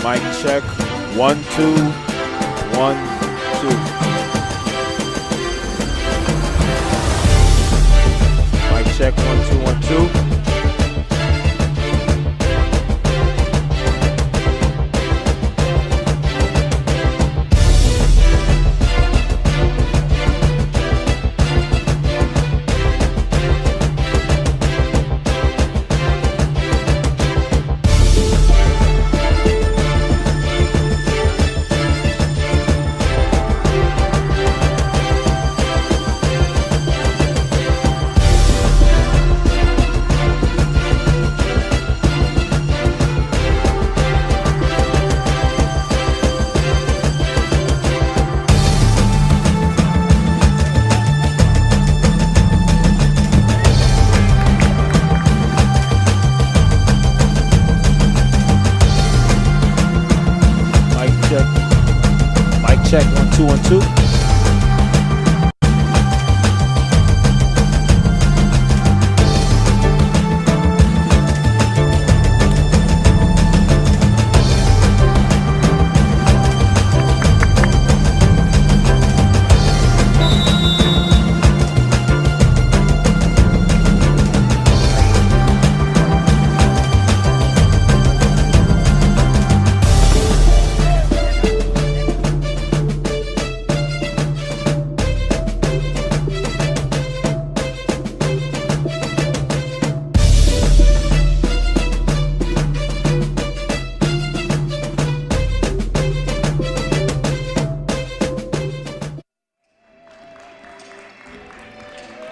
Mic check, 1 2 1 2. Mic check, 1 2 1 2. Check 1 2 1 2.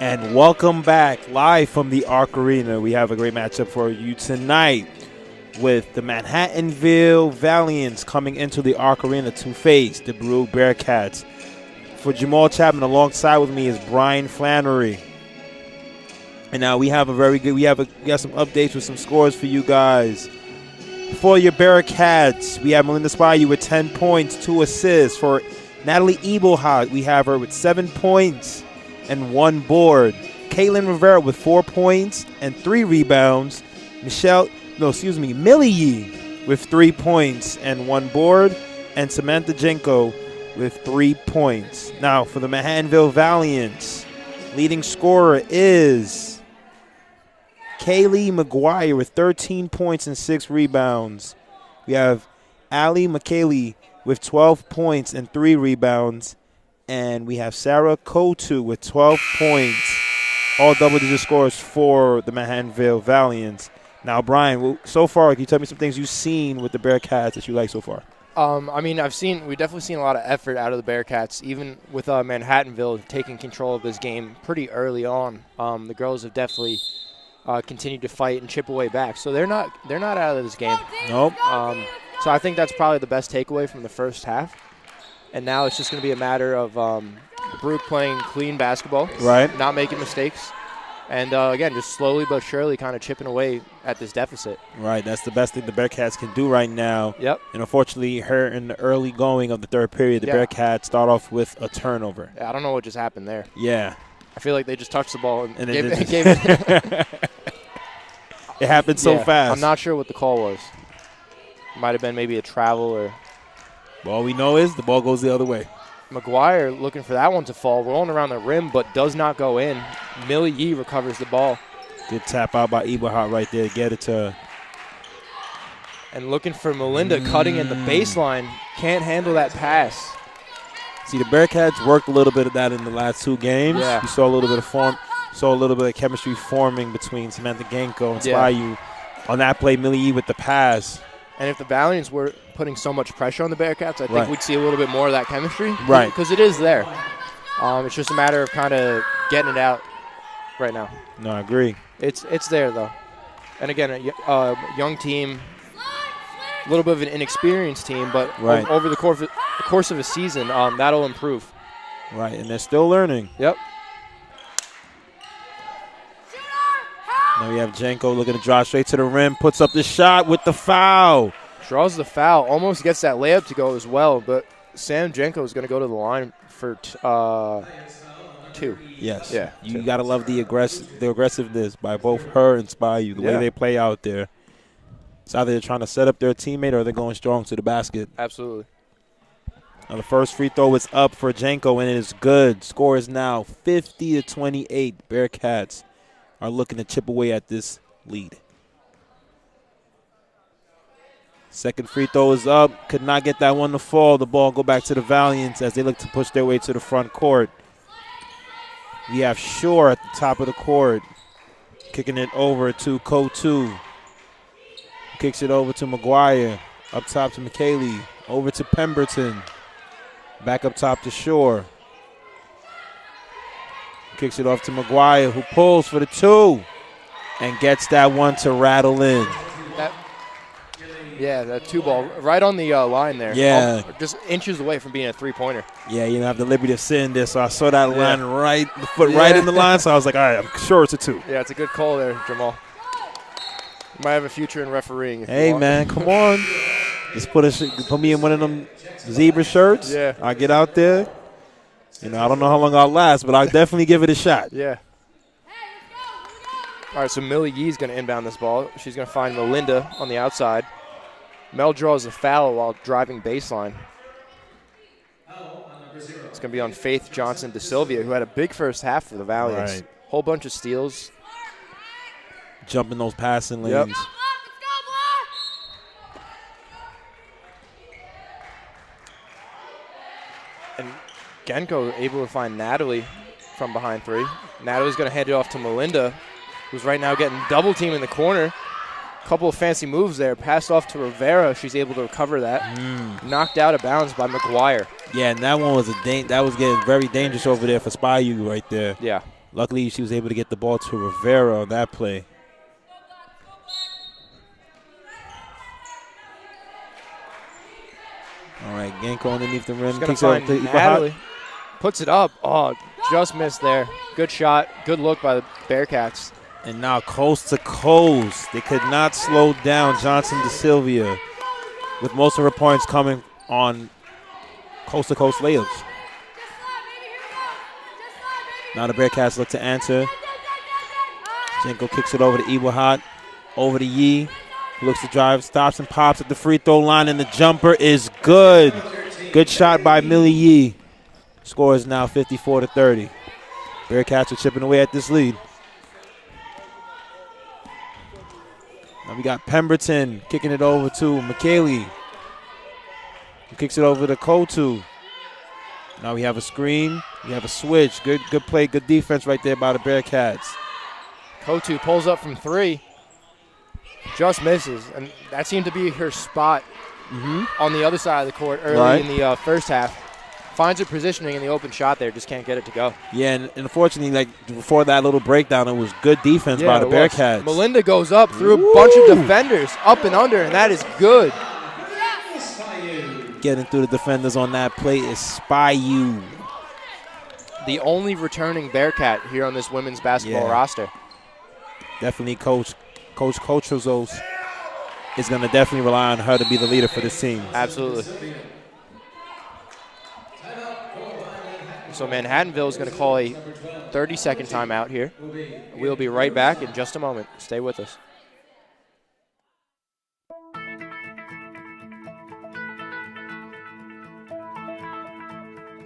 And welcome back live from the Arc Arena. We have a great matchup for you tonight with the Manhattanville Valiants coming into the Arc Arena to face the Baruch Bearcats. For Jamal Chapman, alongside with me is Brian Flannery. And now we have a very good, we got some updates with some scores for you guys. For your Bearcats, we have Melinda Spire with 10 points, 2 assists. For Natalie Ebelhot, we have her with 7 points and 1 board. Caitlin Rivera with 4 points and 3 rebounds. Millie Yee with 3 points and 1 board. And Samantha Jenko with 3 points. Now for the Manhattanville Valiants, leading scorer is Kaylee McGuire with 13 points and 6 rebounds. We have Allie McKaylee with 12 points and 3 rebounds. And we have Sarah Kotu with 12 points. All double-digit scores for the Manhattanville Valiants. Now, Brian, so far, can you tell me some things you've seen with the Bearcats that you like so far? I mean, we've definitely seen a lot of effort out of the Bearcats, even with Manhattanville taking control of this game pretty early on. The girls have definitely continued to fight and chip away back, so they're not out of this game. Nope. So I think that's probably the best takeaway from the first half. And now it's just going to be a matter of Baruch playing clean basketball, right? Not making mistakes, and again, just slowly but surely kind of chipping away at this deficit. Right, that's the best thing the Bearcats can do right now. Yep. And unfortunately, her in the early going of the third period, the Bearcats start off with a turnover. Yeah, I don't know what just happened there. Yeah. I feel like they just touched the ball and gave it. It happened so fast. I'm not sure what the call was. Might have been maybe a travel or. All we know is the ball goes the other way. McGuire looking for that one to fall, rolling around the rim, but does not go in. Millie Yee recovers the ball. Good tap out by Eberhardt right there to get it to her. And looking for Melinda cutting in the baseline. Can't handle that pass. See, the Bearcats worked a little bit of that in the last 2 games. Yeah. You saw a little bit of chemistry forming between Samantha Genko and Spyu. On that play, Millie Yee with the pass. And if the Valiants were putting so much pressure on the Bearcats, I think we'd see a little bit more of that chemistry. Right. Because it is there. It's just a matter of kind of getting it out right now. No, I agree. It's there, though. And again, a young team, a little bit of an inexperienced team, but over the course of a season, that'll improve. Right, and they're still learning. Yep. Now we have Jenko looking to drive straight to the rim, puts up the shot with the foul. Draws the foul, almost gets that layup to go as well, but Sam Jenko is going to go to the line for 2. Yes. Yeah. You got to love the aggressiveness by both her and Spyu, the way they play out there. It's either they're trying to set up their teammate or they're going strong to the basket. Absolutely. Now the first free throw is up for Jenko, and it is good. Score is now 50-28. Bearcats are looking to chip away at this lead. Second free throw is up. Could not get that one to fall. The ball go back to the Valiants as they look to push their way to the front court. We have Shore at the top of the court, kicking it over to Kotu. Kicks it over to McGuire. Up top to McKaylee. Over to Pemberton. Back up top to Shore. Kicks it off to McGuire, who pulls for the 2 and gets that one to rattle in. That 2 ball right on the line there. Yeah. Just inches away from being a 3-pointer. Yeah, you have the liberty of sitting there, so I saw that line right in the line, so I was like, all right, I'm sure it's a 2. Yeah, it's a good call there, Jamal. You might have a future in refereeing. Hey, man, come on. Just put me in one of them zebra shirts. Yeah. I get out there. I don't know how long I'll last, but I'll definitely give it a shot. Yeah. All right, so Millie Yee's going to inbound this ball. She's going to find Melinda on the outside. Mel draws a foul while driving baseline. It's going to be on Faith Johnson de Silvia, who had a big first half for the Valiants. Right. Whole bunch of steals. Jumping those passing lanes. Yep. And Genko able to find Natalie from behind 3. Natalie's going to hand it off to Melinda, who's right now getting double team in the corner. Couple of fancy moves there. Passed off to Rivera. She's able to recover that. Knocked out of bounds by McGuire. Yeah, and that one was that was getting very dangerous over there for Spyu right there. Yeah. Luckily, she was able to get the ball to Rivera on that play. All right, Genko underneath the rim. She's going to find Natalie. Puts it up. Oh, just missed there. Good shot. Good look by the Bearcats. And now coast to coast. They could not slow down Johnson de Silvia, with most of her points coming on coast-to-coast layups. Now the Bearcats look to answer. Jenko kicks it over to Eberhardt, over to Yee. Looks to drive, stops and pops at the free throw line, and the jumper is good. Good shot by Millie Yee. Score is now 54-30. Bearcats are chipping away at this lead. Now we got Pemberton kicking it over to McKaylee. Who kicks it over to Kotu. Now we have a screen. We have a switch. Good play, good defense right there by the Bearcats. Kotu pulls up from 3. Just misses. And that seemed to be her spot on the other side of the court early in the first half. Finds her positioning in the open shot there. Just can't get it to go. Yeah, and unfortunately, like before that little breakdown, it was good defense by the Bearcats. Melinda goes up through a bunch of defenders, up and under, and that is good. Getting through the defenders on that play is Spyu. The only returning Bearcat here on this women's basketball roster. Definitely Coach Kochozos is going to definitely rely on her to be the leader for this team. Absolutely. So Manhattanville is going to call a 30-second timeout here. We'll be right back in just a moment. Stay with us.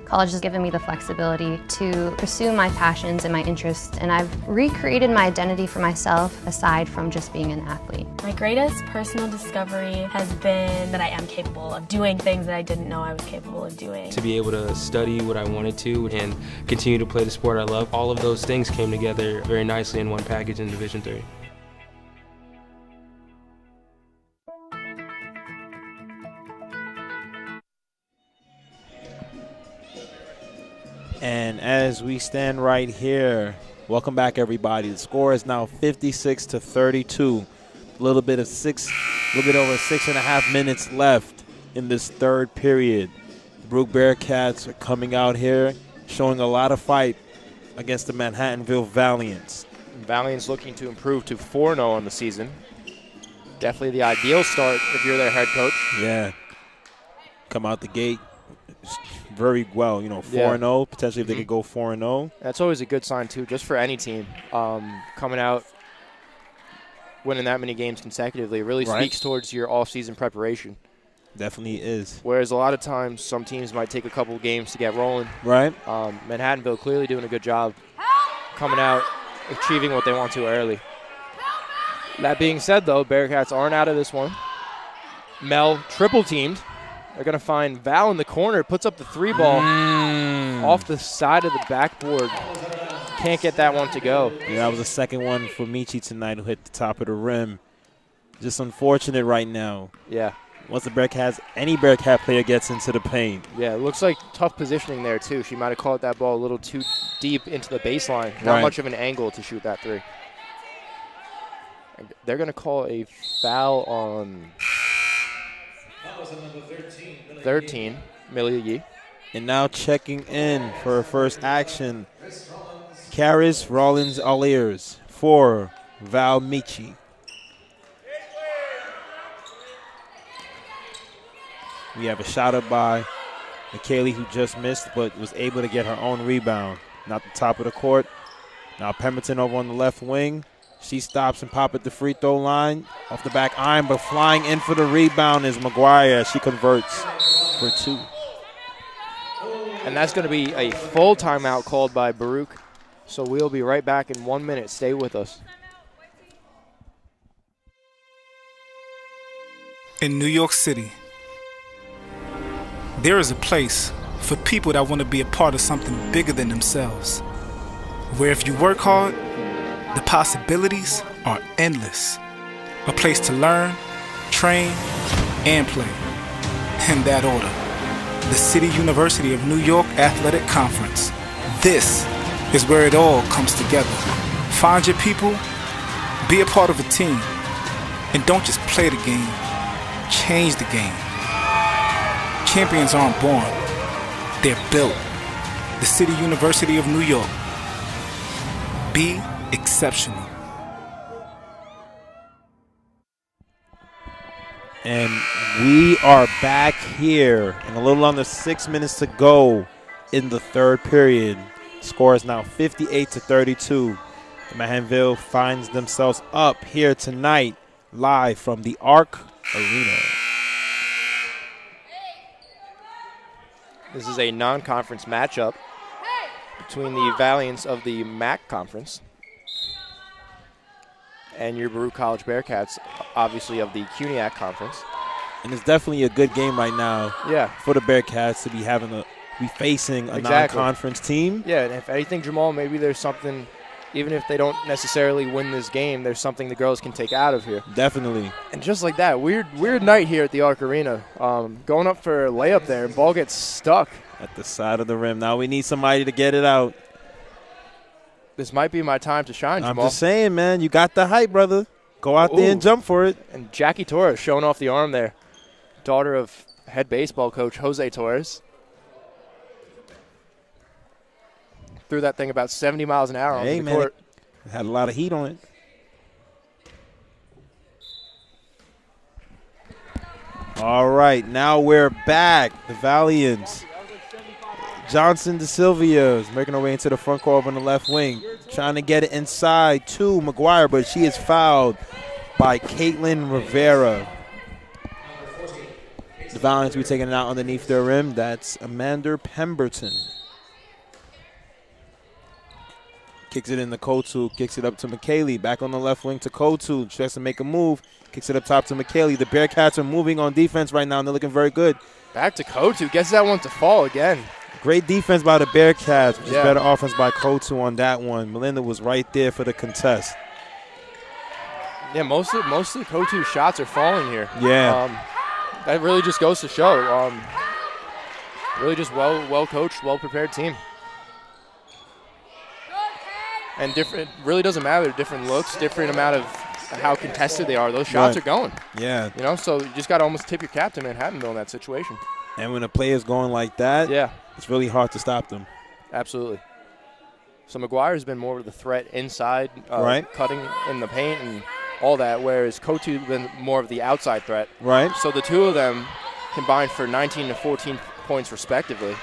College has given me the flexibility to pursue my passions and my interests, and I've recreated my identity for myself aside from just being an athlete. My greatest personal discovery has been that I am capable of doing things that I didn't know I was capable of doing. To be able to study what I wanted to and continue to play the sport I love, all of those things came together very nicely in one package in Division III. And as we stand right here, welcome back everybody. The score is now 56-32. A little bit over 6.5 minutes left in this third period. The Baruch Bearcats are coming out here, showing a lot of fight against the Manhattanville Valiants. Valiants looking to improve to 4-0 on the season. Definitely the ideal start if you're their head coach. Yeah. Come out the gate very well, 4-0, potentially if they could go 4-0. That's always a good sign, too, just for any team. Coming out, winning that many games consecutively really speaks towards your off-season preparation. Definitely is. Whereas a lot of times, some teams might take a couple games to get rolling. Right. Manhattanville clearly doing a good job coming out, achieving what they want to early. That being said, though, Bearcats aren't out of this one. Mel triple-teamed. They're going to find Val in the corner, puts up the 3-ball off the side of the backboard. Can't get that one to go. Yeah, that was the second one for Michi tonight, who hit the top of the rim. Just unfortunate right now. Yeah. Once the Bearcats, any Bearcat player gets into the paint. Yeah, it looks like tough positioning there, too. She might have caught that ball a little too deep into the baseline. Not much of an angle to shoot that 3. And they're going to call a foul on 13, Millie Yee. And now checking in for her first action, Karis Rollins-Aliers for Val Michi. We have a shot up by McKaylee, who just missed but was able to get her own rebound. Not the top of the court. Now Pemberton over on the left wing. She stops and pops at the free throw line off the back iron, but flying in for the rebound is McGuire. She converts for 2. And that's going to be a full timeout called by Baruch. So we'll be right back in 1 minute. Stay with us. In New York City, there is a place for people that want to be a part of something bigger than themselves, where if you work hard, the possibilities are endless. A place to learn, train, and play. In that order, the City University of New York Athletic Conference. This is where it all comes together. Find your people, be a part of a team, and don't just play the game, change the game. Champions aren't born, they're built. The City University of New York. Be exceptional. And we are back here, and a little under 6 minutes to go in the third period. Score is now 58-32. Manhattanville finds themselves up here tonight, live from the Arc Arena. This is a non-conference matchup between the Valiants of the MAC Conference and your Baruch College Bearcats, obviously of the CUNYAC Conference. And it's definitely a good game right now for the Bearcats to be facing a non-conference team. Yeah, and if anything, Jamal, maybe there's something, even if they don't necessarily win this game, there's something the girls can take out of here. Definitely. And just like that, weird night here at the Arc Arena. Going up for a layup there, and ball gets stuck. At the side of the rim. Now we need somebody to get it out. This might be my time to shine, Jamal. I'm just saying, man, you got the hype, brother. Go out there and jump for it. And Jackie Torres showing off the arm there. Daughter of head baseball coach Jose Torres. Threw that thing about 70 miles an hour on the court. It had a lot of heat on it. All right, now we're back. The Valiants. Johnson DeSilvia is making her way into the front court on the left wing, trying to get it inside to McGuire, but she is fouled by Caitlin Rivera. The Valiants will be taking it out underneath their rim. That's Amanda Pemberton. Kicks it in to Kotu, kicks it up to McKaylee. Back on the left wing to Kotu. Tries to make a move. Kicks it up top to McKaylee. The Bearcats are moving on defense right now, and they're looking very good. Back to Kotu. Gets that one to fall again. Great defense by the Bearcats. Just better offense by Kotu on that one. Melinda was right there for the contest. Yeah, most of the Kotu shots are falling here. Yeah. That really just goes to show. Really just well coached, well prepared team. And different, really doesn't matter. Different looks, different amount of how contested they are. Those shots are going. Yeah. You know, so you just got to almost tip your cap to Manhattanville in that situation. And when a player's going like that, it's really hard to stop them. Absolutely. So McGuire has been more of the threat inside, cutting in the paint and all that, whereas Kotu has been more of the outside threat. Right. So the two of them combined for 19 to 14 points respectively.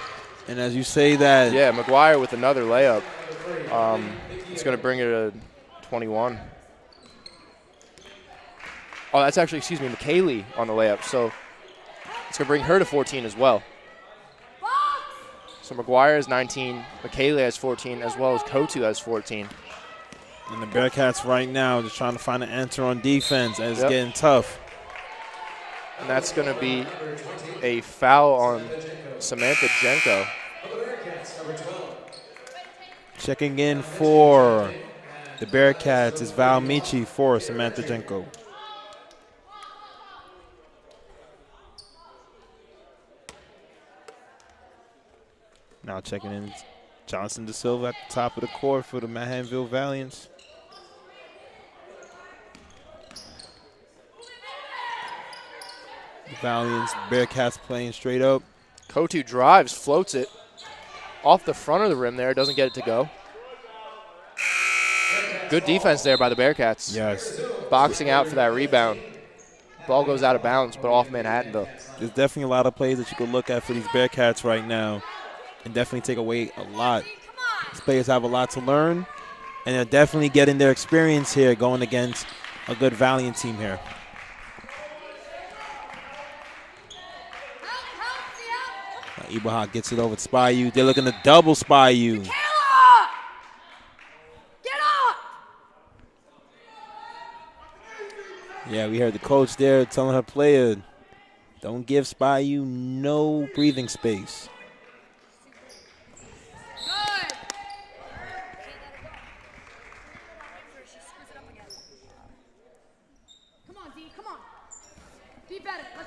And as you say that. Yeah, McGuire with another layup. It's going to bring it to 21. Oh, that's actually, McKaylee on the layup. So it's going to bring her to 14 as well. So McGuire has 19, McKaylee has 14, as well as Kotu has 14. And the Bearcats right now just trying to find an answer on defense, and it's getting tough. And that's going to be a foul on Samantha Jenko. Checking in for the Bearcats is Val Michi for Samantha Jenko. Now checking in Johnson DeSilva at the top of the court for the Manhattanville Valiants. The Valiants, Bearcats playing straight up. Kotu drives, floats it off the front of the rim there, doesn't get it to go. Good defense there by the Bearcats. Yes. Boxing out for that rebound. Ball goes out of bounds, but off Manhattanville. There's definitely a lot of plays that you could look at for these Bearcats right now and definitely take away a lot. These players have a lot to learn, and they're definitely getting their experience here going against a good Valiant team here. Ibrahim gets it over to Spyu. They're looking to double Spyu. Yeah, we heard the coach there telling her player, don't give Spyu no breathing space.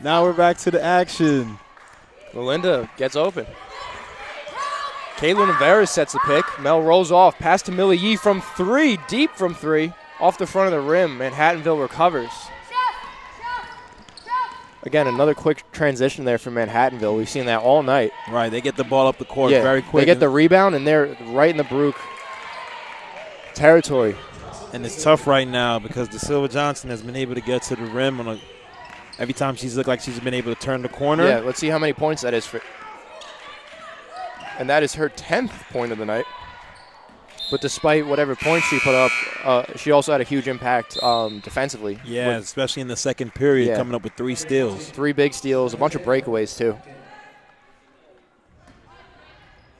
Now we're back to the action. Melinda gets open. Caitlin Rivera sets the pick. Mel rolls off. Pass to Millie Yee from three. Deep from three. Off the front of the rim. Manhattanville recovers. Again, another quick transition there from Manhattanville. We've seen that all night. Right, they get the ball up the court very quick. They get the rebound, and they're right in the Baruch territory. And it's tough right now because DeSilva Johnson has been able to get to the rim on every time she's looked like she's been able to turn the corner. Yeah, let's see how many points that is for. And that is her 10th point of the night. But despite whatever points she put up, she also had a huge impact defensively. Yeah, especially in the second period, coming up with 3 steals. 3 big steals, a bunch of breakaways too.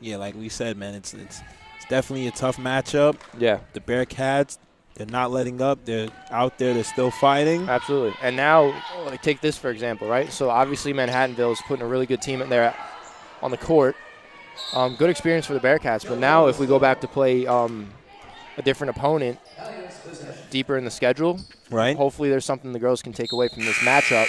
Yeah, like we said, man, it's definitely a tough matchup. Yeah. The Bearcats, they're not letting up. They're out there. They're still fighting. Absolutely. And now, like, take this for example, right? So obviously Manhattanville is putting a really good team in there on the court. Good experience for the Bearcats. But now if we go back to play a different opponent deeper in the schedule, right? Hopefully there's something the girls can take away from this matchup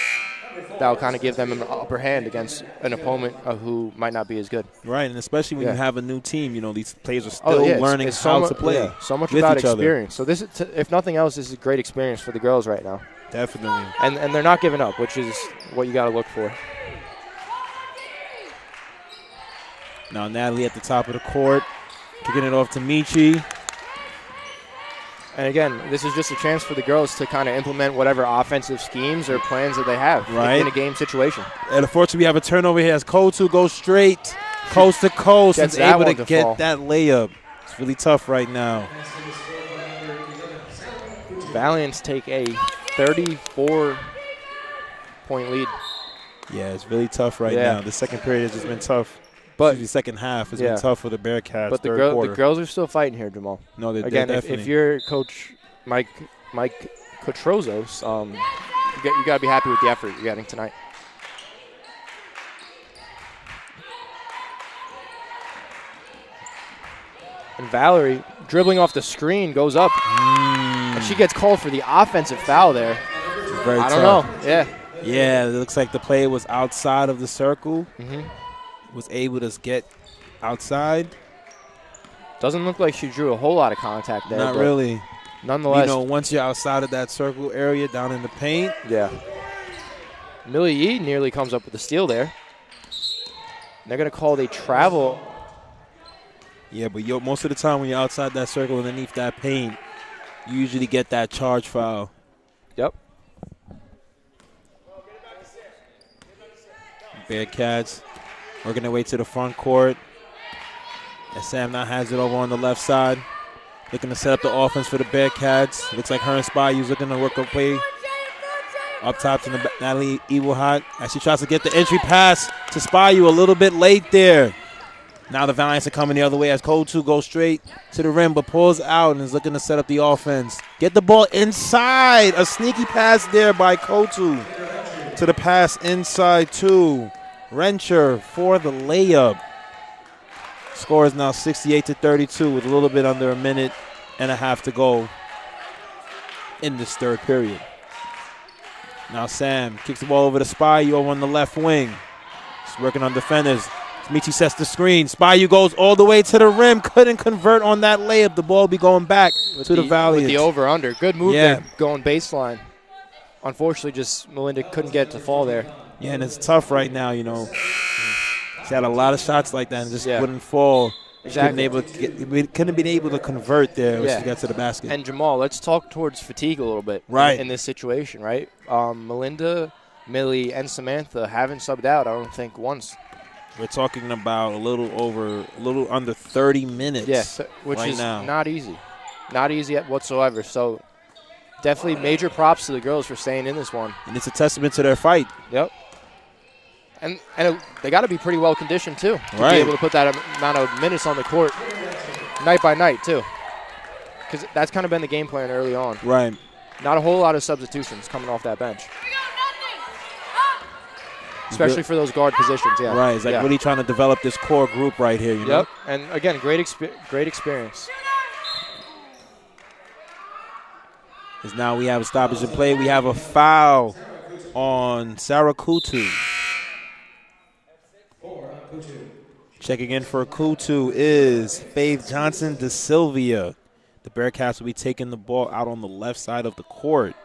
that will kind of give them an upper hand against an opponent who might not be as good. Right, and especially when you have a new team, you know, these players are still learning it's how to play. Yeah, so much with about each other. experience. So this, if nothing else, this is a great experience for the girls right now. Definitely. And they're not giving up, which is what you got to look for. Now Natalie at the top of the court, kicking it off to Michi. And again, this is just a chance for the girls to kind of implement whatever offensive schemes or plans that they have in a game situation. And unfortunately, we have a turnover here as Kotu goes straight coast to coast and is able to get that layup. It's really tough right now. Valiants take a 34-point lead. Yeah, it's really tough right now. The second period has just been tough. But the second half has been tough for the Bearcats. But the girls are still fighting here, Jamal. No, they're again, definitely. if you're Coach Mike Kotrozos, you got to be happy with the effort you're getting tonight. And Valerie, dribbling off the screen, goes up. And she gets called for the offensive foul there. I don't know. Yeah. Yeah, it looks like the play was outside of the circle. Was able to get outside. Doesn't look like she drew a whole lot of contact there. Not really. Nonetheless. You know, once you're outside of that circle area down in the paint. Yeah. Millie Yee nearly comes up with a steal there. They're going to call a travel. Yeah, but most of the time when you're outside that circle underneath that paint, you usually get that charge foul. Yep. Bearcats working their way to the front court. As Sam now has it over on the left side. Looking to set up the offense for the Bearcats. Looks like her and Spyu's looking to work her way up top to Natalie Evilhot as she tries to get the entry pass to Spyu a little bit late there. Now the Valiants are coming the other way as Kotu goes straight to the rim but pulls out and is looking to set up the offense. Get the ball inside. A sneaky pass there by Kotu to the pass inside to Rencher for the layup. Score is now 68-32 with a little bit under a minute and a half to go in this third period. Now Sam kicks the ball over to Spyu over on the left wing. He's working on defenders. Michi sets the screen. Spyu goes all the way to the rim. Couldn't convert on that layup. The ball will be going back to the Valiants. With the over-under. Good move there going baseline. Unfortunately, just Melinda couldn't get it to fall there. Yeah, and it's tough right now, you know. She had a lot of shots like that and just wouldn't fall. Exactly. Couldn't have been able to convert there when she got to the basket. And Jamal, let's talk towards fatigue a little bit in this situation, right? Melinda, Millie, and Samantha haven't subbed out, I don't think, once. We're talking about a little under 30 minutes. Yes, which is not easy. Not easy whatsoever. So definitely major props to the girls for staying in this one. And it's a testament to their fight. Yep. And they got to be pretty well conditioned, too, to be able to put that amount of minutes on the court night by night, too. Because that's kind of been the game plan early on. Right. Not a whole lot of substitutions coming off that bench. Especially for those guard positions, yeah. Right. It's like really trying to develop this core group right here, you know? Yep. And, again, great experience. As now we have a stoppage in play. We have a foul on Sarah Kutu. Checking in for Kutu is Faith Johnson de Silvia. The Bearcats will be taking the ball out on the left side of the court.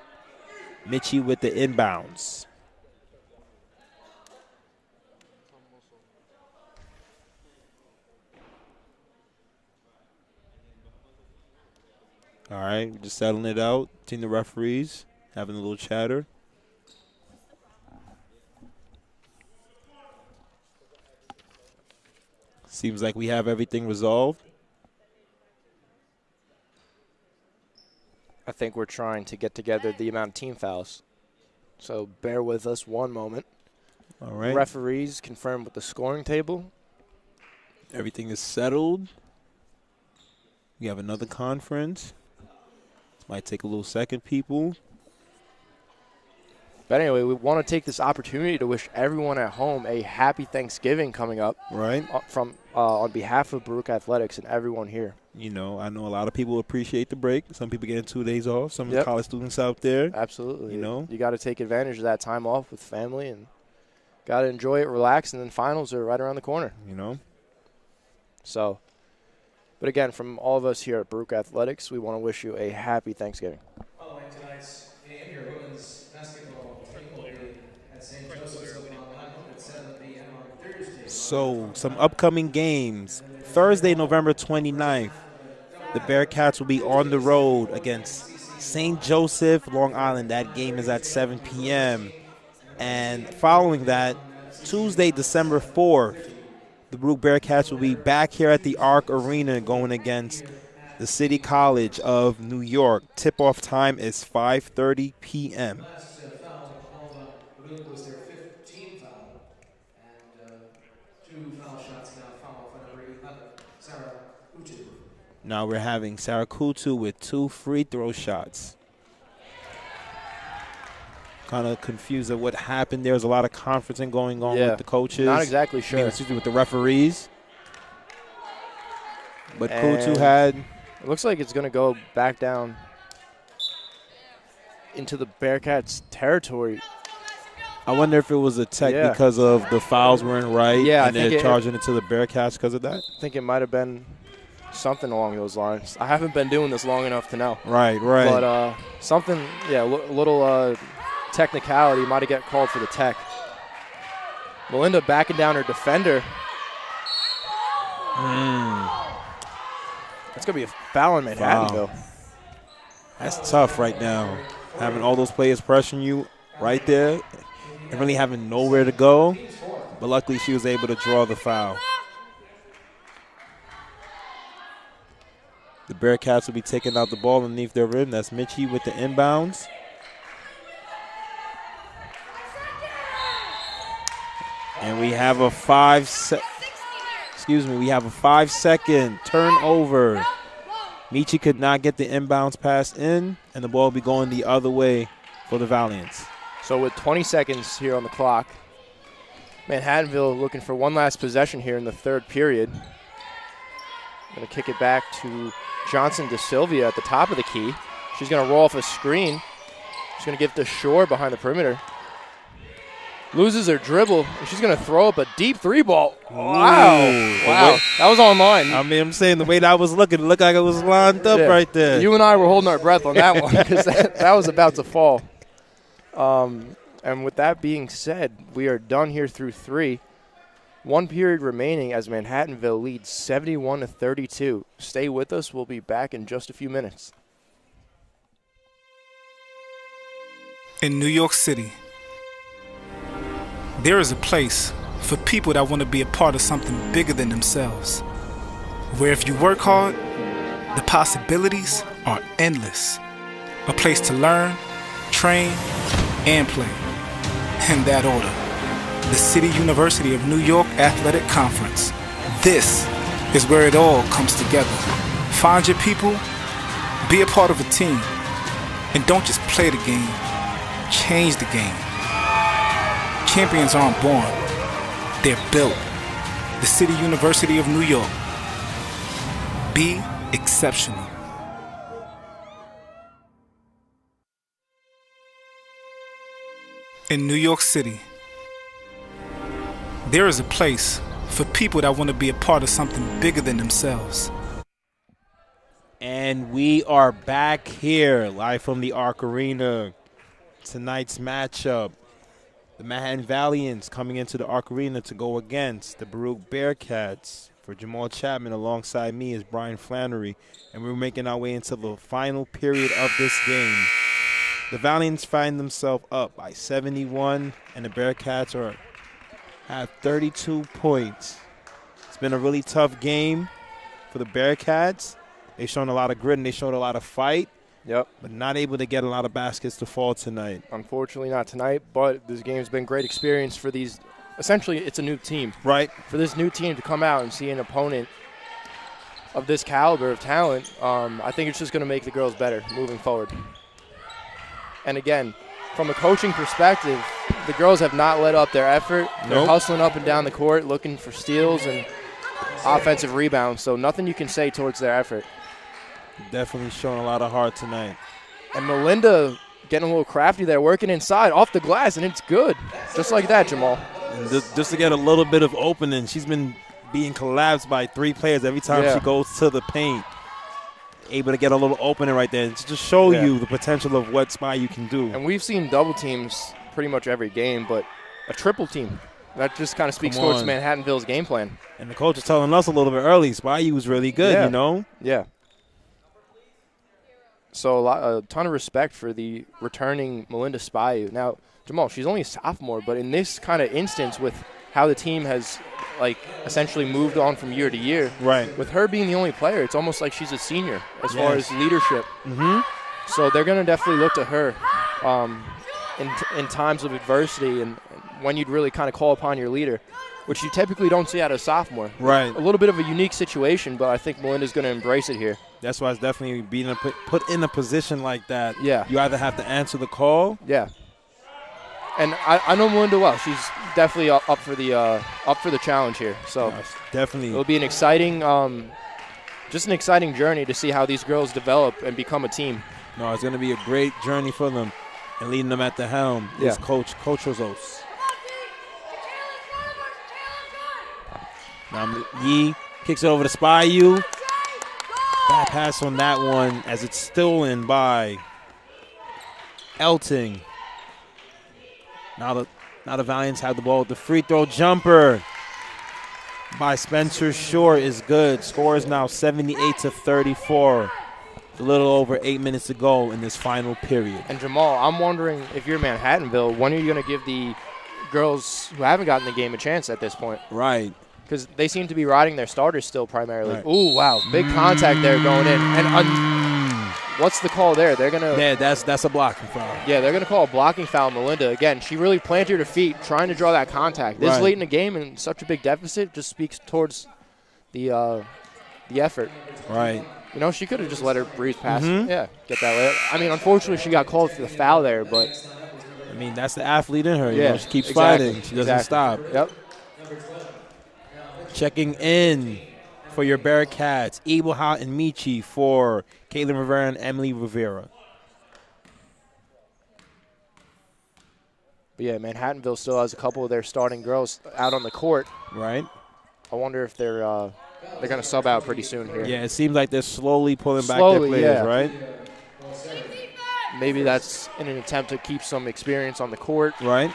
Michi with the inbounds. All right, just settling it out. Between the referees, having a little chatter. Seems like we have everything resolved. I think we're trying to get together the amount of team fouls. So bear with us one moment. All right. Referees confirm with the scoring table. Everything is settled. We have another conference. This might take a little second, people. But anyway, we want to take this opportunity to wish everyone at home a happy Thanksgiving coming up. Right. On behalf of Baruch Athletics and everyone here. You know, I know a lot of people appreciate the break. Some people getting 2 days off. Some of the college students out there. Absolutely. You know. You got to take advantage of that time off with family and got to enjoy it, relax, and then finals are right around the corner. You know. So, but again, from all of us here at Baruch Athletics, we want to wish you a happy Thanksgiving. Following tonight's game, your women's basketball team will be at St. Joseph's of Manhattan at 7 p.m. on Thursday. So, some upcoming games. Thursday, November 29th, the Bearcats will be on the road against St. Joseph, Long Island. That game is at 7 p.m. And following that, Tuesday, December 4th, the Baruch Bearcats will be back here at the Arc Arena going against the City College of New York. Tip-off time is 5:30 p.m. Last foul of Baruch was their 15th foul. And 2 foul shots now foul for number 11, Sarah Utu. Now we're having Sarah Kutu with 2 free throw shots. Kind of confused at what happened. There's a lot of conferencing going on with the coaches. Not exactly sure. With the referees. But Kutu had... It looks like it's going to go back down into the Bearcats' territory. I wonder if it was a tech because of the fouls weren't right. Yeah, and they're charging it to the Bearcats because of that. I think it might have been something along those lines. I haven't been doing this long enough to know. Right. But something, a little technicality might have got called for the tech. Melinda backing down her defender. That's going to be a foul in Manhattanville. Wow. That's tough right now. Having all those players pressuring you right there and really having nowhere to go. But luckily she was able to draw the foul. The Bearcats will be taking out the ball underneath their rim. That's Mitchie with the inbounds. And we have a 5-second turnover. Michi could not get the inbounds pass in, and the ball will be going the other way for the Valiants. So with 20 seconds here on the clock, Manhattanville looking for one last possession here in the third period. Going to kick it back to Johnson de Silvia at the top of the key. She's going to roll off a screen. She's going to give it to Shore behind the perimeter. Loses her dribble, and she's going to throw up a deep 3-ball. Wow. That was online. I mean, I'm saying the way that I was looking, it looked like it was lined up right there. You and I were holding our breath on that one because that was about to fall. And with that being said, we are done here through 3. 1 period remaining as Manhattanville leads 71-32. Stay with us. We'll be back in just a few minutes. In New York City, there is a place for people that want to be a part of something bigger than themselves, where if you work hard, the possibilities are endless. A place to learn, train, and play. In that order, the City University of New York Athletic Conference. This is where it all comes together. Find your people, be a part of a team, and don't just play the game, change the game. Champions aren't born, they're built. The City University of New York. Be exceptional. In New York City, there is a place for people that want to be a part of something bigger than themselves. And we are back here, live from the Arc Arena. Tonight's matchup, the Manhattan Valiants coming into the Arc Arena to go against the Baruch Bearcats. For Jamal Chapman, alongside me is Brian Flannery, and we're making our way into the final period of this game. The Valiants find themselves up by 71, and the Bearcats have 32 points. It's been a really tough game for the Bearcats. They've shown a lot of grit and they showed a lot of fight. Yep. But not able to get a lot of baskets to fall tonight. Unfortunately not tonight, but this game's been great experience for these essentially it's a new team. Right. For this new team to come out and see an opponent of this caliber of talent, I think it's just going to make the girls better moving forward. And again, from a coaching perspective, the girls have not let up their effort. They're hustling up and down the court, looking for steals and offensive rebounds, so nothing you can say towards their effort. Definitely showing a lot of heart tonight. And Melinda getting a little crafty there, working inside, off the glass, and it's good. Just like that, Jamal. And just to get a little bit of opening, she's been being collapsed by 3 players every time she goes to the paint. Able to get a little opening right there and to just show you the potential of what Spy you can do. And we've seen double teams pretty much every game, but a triple team, that just kind of speaks towards Manhattanville's game plan. And the coach was telling us a little bit early, Spy was really good, you know? Yeah. So a ton of respect for the returning Melinda Spayu. Now, Jamal, she's only a sophomore, but in this kind of instance with how the team has, like, essentially moved on from year to year, with her being the only player, it's almost like she's a senior as far as leadership. So they're going to definitely look to her in times of adversity and when you'd really kind of call upon your leader, which you typically don't see out of a sophomore. Right. A little bit of a unique situation, but I think Melinda's going to embrace it here. That's why it's definitely being put in a position like that. Yeah. You either have to answer the call. Yeah. And I know Melinda well. She's definitely up for the challenge here. So yes, definitely, it'll be an exciting, just an exciting journey to see how these girls develop and become a team. No, it's going to be a great journey for them, and leading them at the helm is Coach Rozos. Now Yee kicks it over to Spayu. Bad pass on that one as it's stolen by Elting. Now the Valiants have the ball with the free throw jumper by Spencer Shore is good. Score is now 78-34. A little over 8 minutes to go in this final period. And Jamal, I'm wondering if you're Manhattanville, when are you going to give the girls who haven't gotten the game a chance at this point? Right. Because they seem to be riding their starters still primarily. Right. Ooh, wow. Big contact there going in. And what's the call there? They're going to... Yeah, that's a blocking foul. Yeah, they're going to call a blocking foul Melinda. Again, she really planted her feet trying to draw that contact. This late in the game and such a big deficit just speaks towards the effort. Right. You know, she could have just let her breeze past. Yeah, get that layup. I mean, unfortunately, she got called for the foul there, but... I mean, that's the athlete in her. Yeah, you know, she keeps fighting. She doesn't stop. Yep. Checking in for your Bearcats, Abelha and Michi for Caitlin Rivera and Emily Rivera. But yeah, Manhattanville still has a couple of their starting girls out on the court. Right. I wonder if they're going to sub out pretty soon here. Yeah, it seems like they're slowly pulling back their players, right? Maybe that's in an attempt to keep some experience on the court. Right.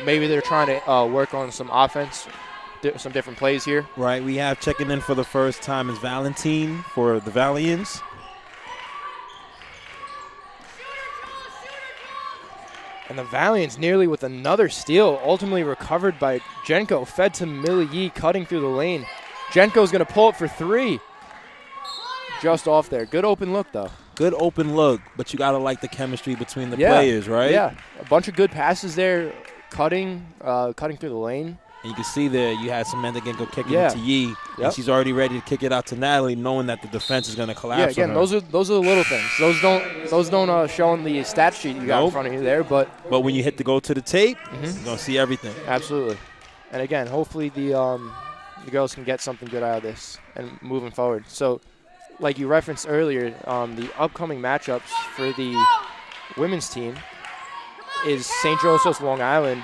Maybe they're trying to work on some offense. Some different plays here. Right, we have checking in for the first time is Valentine for the Valiants. And the Valiants nearly with another steal, ultimately recovered by Jenko, fed to Millie Yee, cutting through the lane. Jenko's going to pull it for 3. Just off there. Good open look, though. Good open look, but you got to like the chemistry between the players, right? Yeah, a bunch of good passes there, cutting through the lane. And you can see there you had Samantha Genko kicking it to Yee, and she's already ready to kick it out to Natalie, knowing that the defense is going to collapse. Yeah, again, those are the little things. Those don't show on the stat sheet you got in front of you there, but when you hit to go to the tape, you're going to see everything. Absolutely. And again, hopefully the girls can get something good out of this and moving forward. So, like you referenced earlier, the upcoming matchups for the women's team is St. Joseph's Long Island.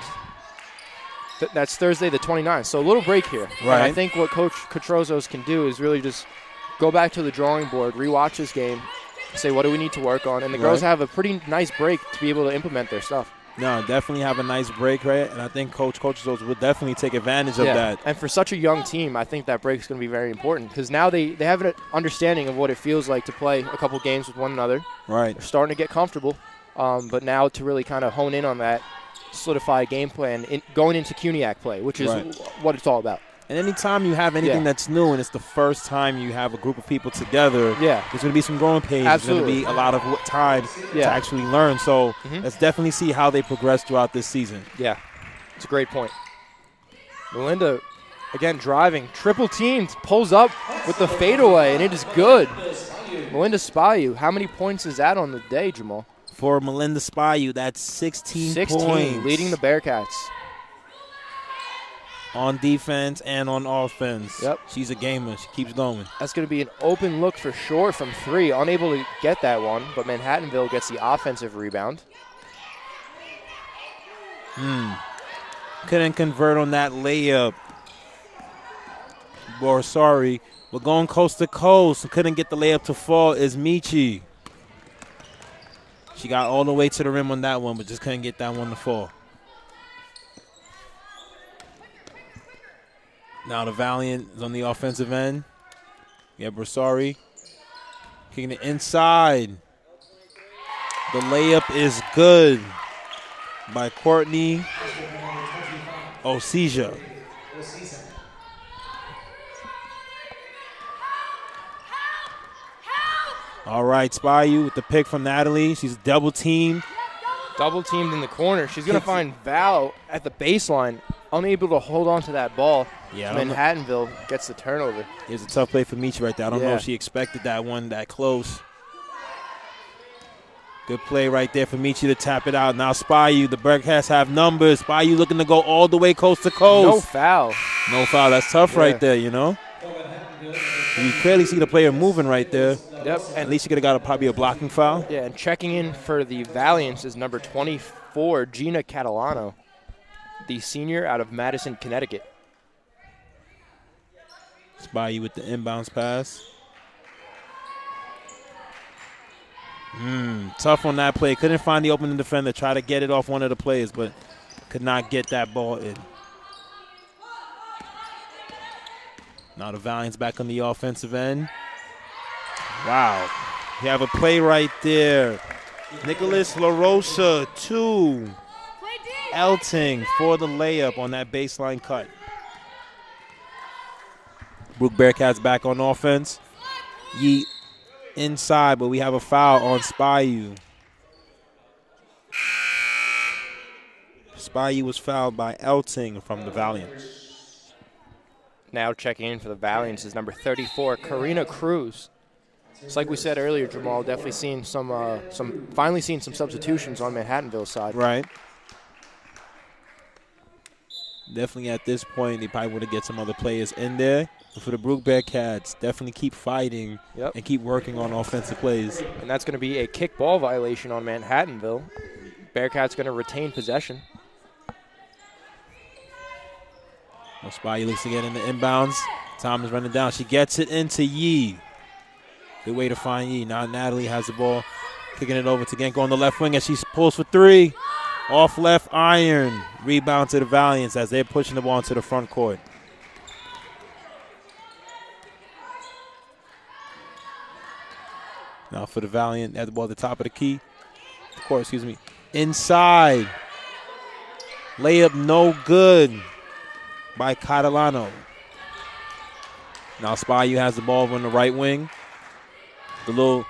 That's Thursday the 29th, so a little break here. Right. And I think what Coach Cotrozos can do is really just go back to the drawing board, rewatch this game, say what do we need to work on, and the girls have a pretty nice break to be able to implement their stuff. No, definitely have a nice break, right? And I think Coach Cotrozos will definitely take advantage of that. And for such a young team, I think that break is going to be very important because now they have an understanding of what it feels like to play a couple games with one another. Right. They're starting to get comfortable, but now to really kind of hone in on that, solidify a game plan going into CUNYAC play, which is what it's all about. And anytime you have anything that's new and it's the first time you have a group of people together, there's going to be some growing pains. Absolutely. There's going to be a lot of time to actually learn. So let's definitely see how they progress throughout this season. Yeah, it's a great point. Melinda, again, driving. Triple teamed, pulls up with the fadeaway, and it is good. Melinda Spayu, how many points is that on the day, Jamal? For Melinda Spayu, that's 16 points. Leading the Bearcats. On defense and on offense. Yep. She's a gamer. She keeps going. That's going to be an open look for sure from 3. Unable to get that one, but Manhattanville gets the offensive rebound. Couldn't convert on that layup. Or sorry, we're going coast to coast. Couldn't get the layup to fall is Michi. She got all the way to the rim on that one, but just couldn't get that one to fall. Now the Valiant is on the offensive end. We have Brasari kicking it inside. The layup is good by Courtney Osija. All right, Spayu with the pick from Natalie. She's double teamed. Double teamed in the corner. She's going to find Val at the baseline, unable to hold on to that ball. Yeah, Manhattanville gets the turnover. It was a tough play for Michi right there. I don't know Yeah. if she expected that one that close. Good play right there for Michi to tap it out. Now Spayu, the Bearcats have numbers. Spayu looking to go all the way coast to coast. No foul. No foul. That's tough right there, you know. You clearly see the player moving right there. Yep. At least you could have got probably a blocking foul. Yeah, and checking in for the Valiants is number 24, Gina Catalano, the senior out of Madison, Connecticut. Spayu with the inbounds pass. Tough on that play. Couldn't find the opening defender. Tried to get it off one of the players, but could not get that ball in. Now the Valiants back on the offensive end. Wow. You have a play right there. Nicholas LaRosa, 2. Elting for the layup on that baseline cut. Brook Bearcats back on offense. Yeet inside, but we have a foul on Spayu. Spayu was fouled by Elting from the Valiants. Now checking in for the Valiants is number 34, Karina Cruz. It's like we said earlier, Jamal, definitely seeing finally seeing some substitutions on Manhattanville's side. Right. Definitely at this point, they probably want to get some other players in there. But for the Brook Bearcats, definitely keep fighting and keep working on offensive plays. And that's going to be a kick ball violation on Manhattanville. Bearcats going to retain possession. Well, Spayu looks to get in the inbounds. Time is running down. She gets it into Yee. Good way to find Yee. Now Natalie has the ball. Kicking it over to Genko on the left wing as she pulls for 3. Off left iron. Rebound to the Valiants as they're pushing the ball into the front court. Now for the Valiant, they have the ball at the top of the key. Inside. Layup no good by Catalano. Now Spayu has the ball on the right wing. The little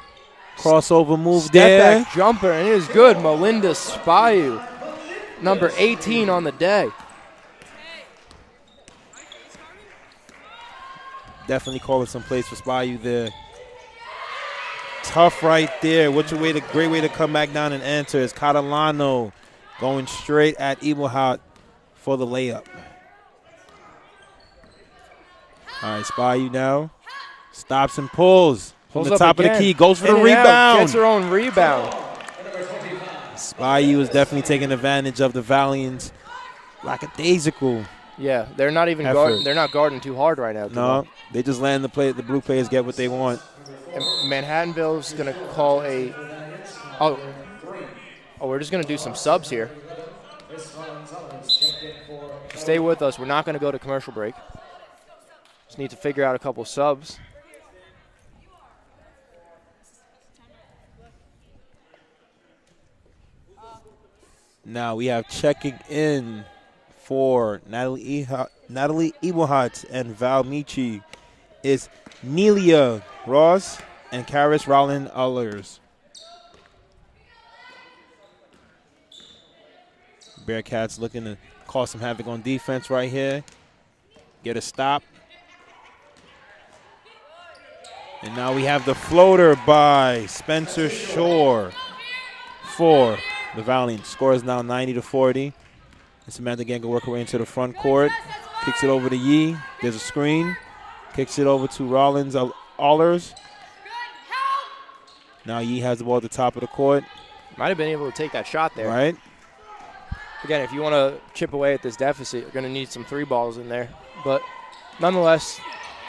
crossover move there. Step back jumper, and it is good. Melinda Spayu, number 18 on the day. Definitely calling some plays for Spayu there. Tough right there. Great way to come back down and enter is Catalano going straight at Eberhardt for the layup. All right, Spayu now stops and pulls from the top of the key. Goes for the rebound. Gets her own rebound. Spayu is definitely taking advantage of the Valiants' lackadaisical. Yeah, they're not even they're not guarding too hard right now. No, they just letting the blue players get what they want. And Manhattanville's going to call a we're just going to do some subs here. So stay with us. We're not going to go to commercial break. Just need to figure out a couple subs. Now we have checking in for Natalie Eberhardt and Val Michi is Nelia Ross and Karis Rowland Ullers. Bearcats looking to cause some havoc on defense right here. get a stop. And now we have the floater by Spencer Shore for the Valiant. Score is now 90-40. And Samantha Genko work her way into the front court. Kicks it over to Yee. There's a screen. Kicks it over to Rollins Allers. Now Yee has the ball at the top of the court. Might have been able to take that shot there. Right. Again, if you want to chip away at this deficit, you're going to need some 3 balls in there. But nonetheless,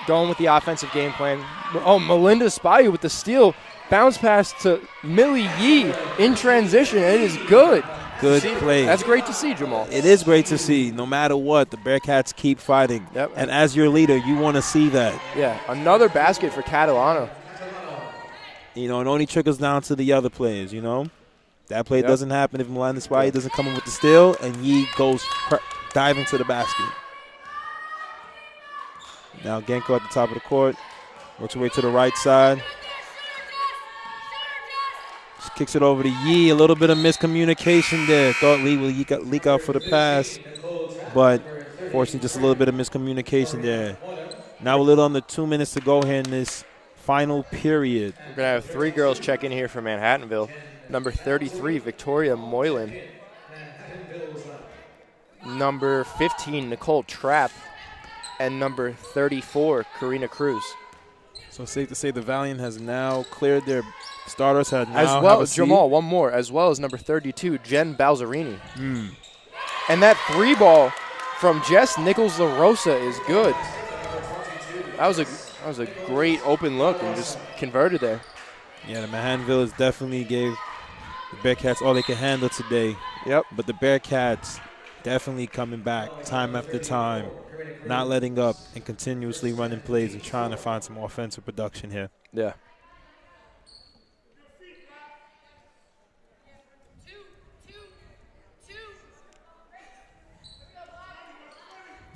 going with the offensive game plan. Oh, Melinda Spivey with the steal. Bounce pass to Millie Yee in transition. It is good. Good play. That's great to see, Jamal. It is great to see. No matter what, the Bearcats keep fighting. Yep. And as your leader, you want to see that. Yeah, another basket for Catalano. You know, it only trickles down to the other players, you know. That play doesn't happen if Melinda Spivey doesn't come in with the steal and Yee goes diving to the basket. Now Genko at the top of the court. Works her way to the right side. She kicks it over to Yee. A little bit of miscommunication there. Thought Lee would leak out for the pass. But fortunately, just a little bit of miscommunication there. Now a little under 2 minutes to go here in this final period. We're going to have 3 girls check in here for Manhattanville. Number 33, Victoria Moylan. Number 15, Nicole Trapp. And number 34, Karina Cruz. So safe to say the Valiant has now cleared their starters. Now as well as Jamal, one more, as well as number 32, Jen Balzerini. And that 3 ball from Jess Nichols La Rosa is good. That was a great open look and just converted there. Yeah, the Manhattanville definitely gave the Bearcats all they could handle today. Yep. But the Bearcats definitely coming back time after time, not letting up and continuously running plays and trying to find some offensive production here. Yeah.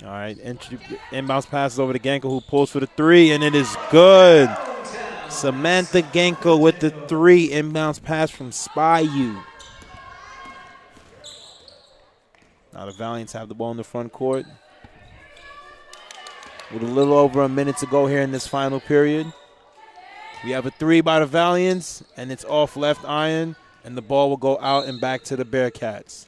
All right, inbounds passes over to Genko, who pulls for the 3, and it is good. Samantha Genko with the 3, inbounds pass from Spivey. Now the Valiants have the ball in the front court. With a little over a minute to go here in this final period. We have a 3 by the Valiants, and it's off left iron, and the ball will go out and back to the Bearcats.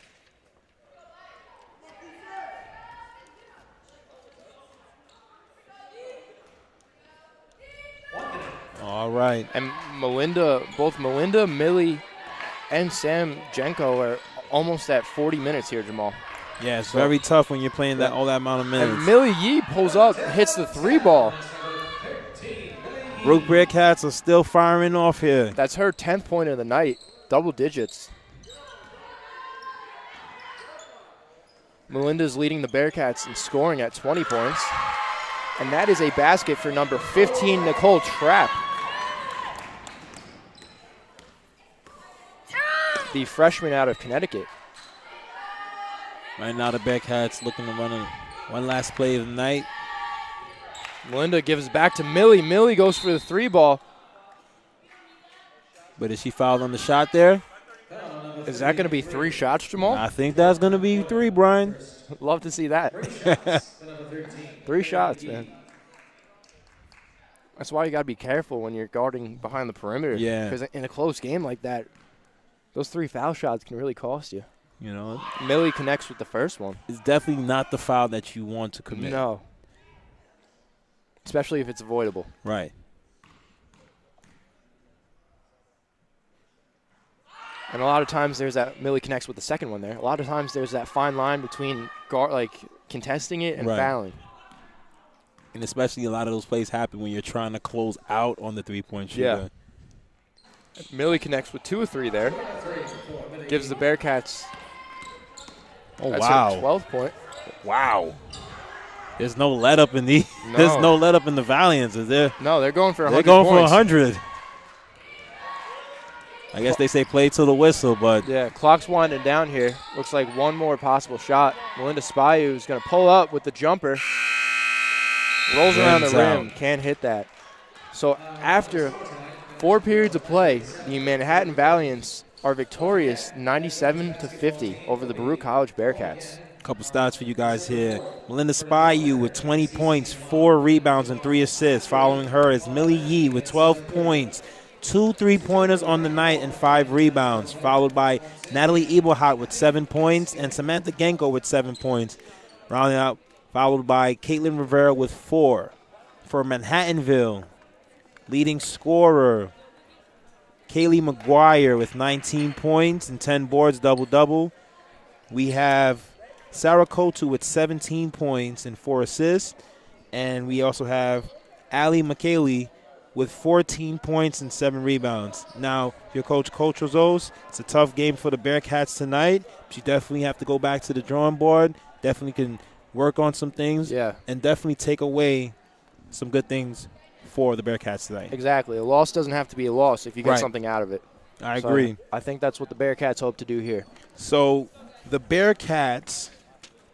All right. And both Melinda, Millie, and Sam Genko are almost at 40 minutes here, Jamal. Yeah, it's very tough when you're playing all that amount of minutes. And Millie Yee pulls up, hits the 3 ball. Baruch Bearcats are still firing off here. That's her 10th point of the night, double digits. Melinda's leading the Bearcats in scoring at 20 points. And that is a basket for number 15, Nicole Trapp. The freshman out of Connecticut. Right now the Bearcats looking to run one last play of the night. Melinda gives back to Millie. Millie goes for the 3 ball. But is she fouled on the shot there? Is that going to be 3 shots, Jamal? I think that's going to be 3, Brian. Love to see that. 3 shots, man. That's why you got to be careful when you're guarding behind the perimeter. Yeah. Because in a close game like that, those 3 foul shots can really cost you. You know, Millie connects with the first one. It's definitely not the foul that you want to commit. No. Especially if it's avoidable. Right. And a lot of times there's that Millie connects with the second one there. A lot of times there's that fine line between contesting it and fouling. And especially a lot of those plays happen when you're trying to close out on the 3-point shooter. Yeah. Millie connects with 2 or 3 there. Gives the Bearcats her 12th point. Wow. There's no let up in the there's no let up in the Valiants, is there? No, they're going for 100 They're going points. for 100. I guess they say play till the whistle, but yeah, clock's winding down here. Looks like one more possible shot. Melinda Spivey is going to pull up with the jumper. Rolls around the rim, can't hit that. So after 4 periods of play, the Manhattan Valiants are victorious 97-50 over the Baruch College Bearcats. couple stats for you guys here. Melinda Spyu with 20 points, 4 rebounds, and 3 assists. Following her is Millie Yee with 12 points, 2 3-pointers on the night, and 5 rebounds. Followed by Natalie Ebelhot with 7 points and Samantha Genko with 7 points. Rounding out, followed by Caitlin Rivera with 4. For Manhattanville, leading scorer, Kaylee McGuire with 19 points and 10 boards, double-double. We have Sarah Kotu with 17 points and 4 assists. And we also have Allie McKaylee with 14 points and 7 rebounds. Now, your coach Rizos, it's a tough game for the Bearcats tonight. But you definitely have to go back to the drawing board. Definitely can work on some things. Yeah. And definitely take away some good things for the Bearcats tonight. Exactly. A loss doesn't have to be a loss if you get something out of it. I agree. I think that's what the Bearcats hope to do here. So the Bearcats,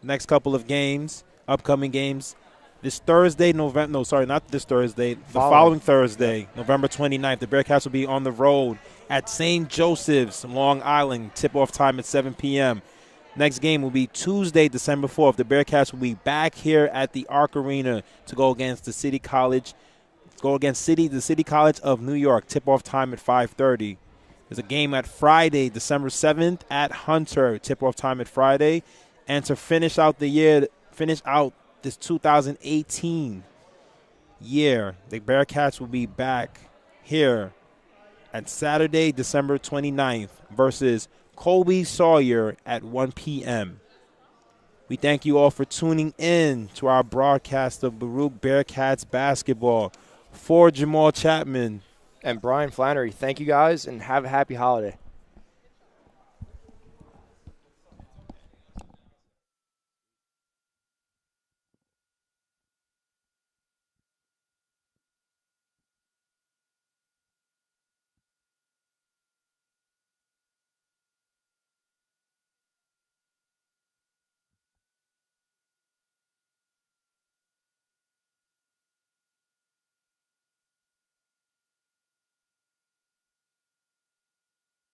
next couple of games, upcoming games, this Thursday, the following Thursday, November 29th, the Bearcats will be on the road at St. Joseph's, Long Island. Tip-off time at 7 p.m. Next game will be Tuesday, December 4th. The Bearcats will be back here at the Arc Arena to go against the City College of New York. Tip-off time at 5:30. There's a game at Friday, December 7th at Hunter. Tip-off time at Friday. And to finish out this 2018 year, the Bearcats will be back here at Saturday, December 29th versus Colby Sawyer at 1 p.m. We thank you all for tuning in to our broadcast of Baruch Bearcats basketball. For Jamal Chapman and Brian Flannery, thank you guys and have a happy holiday.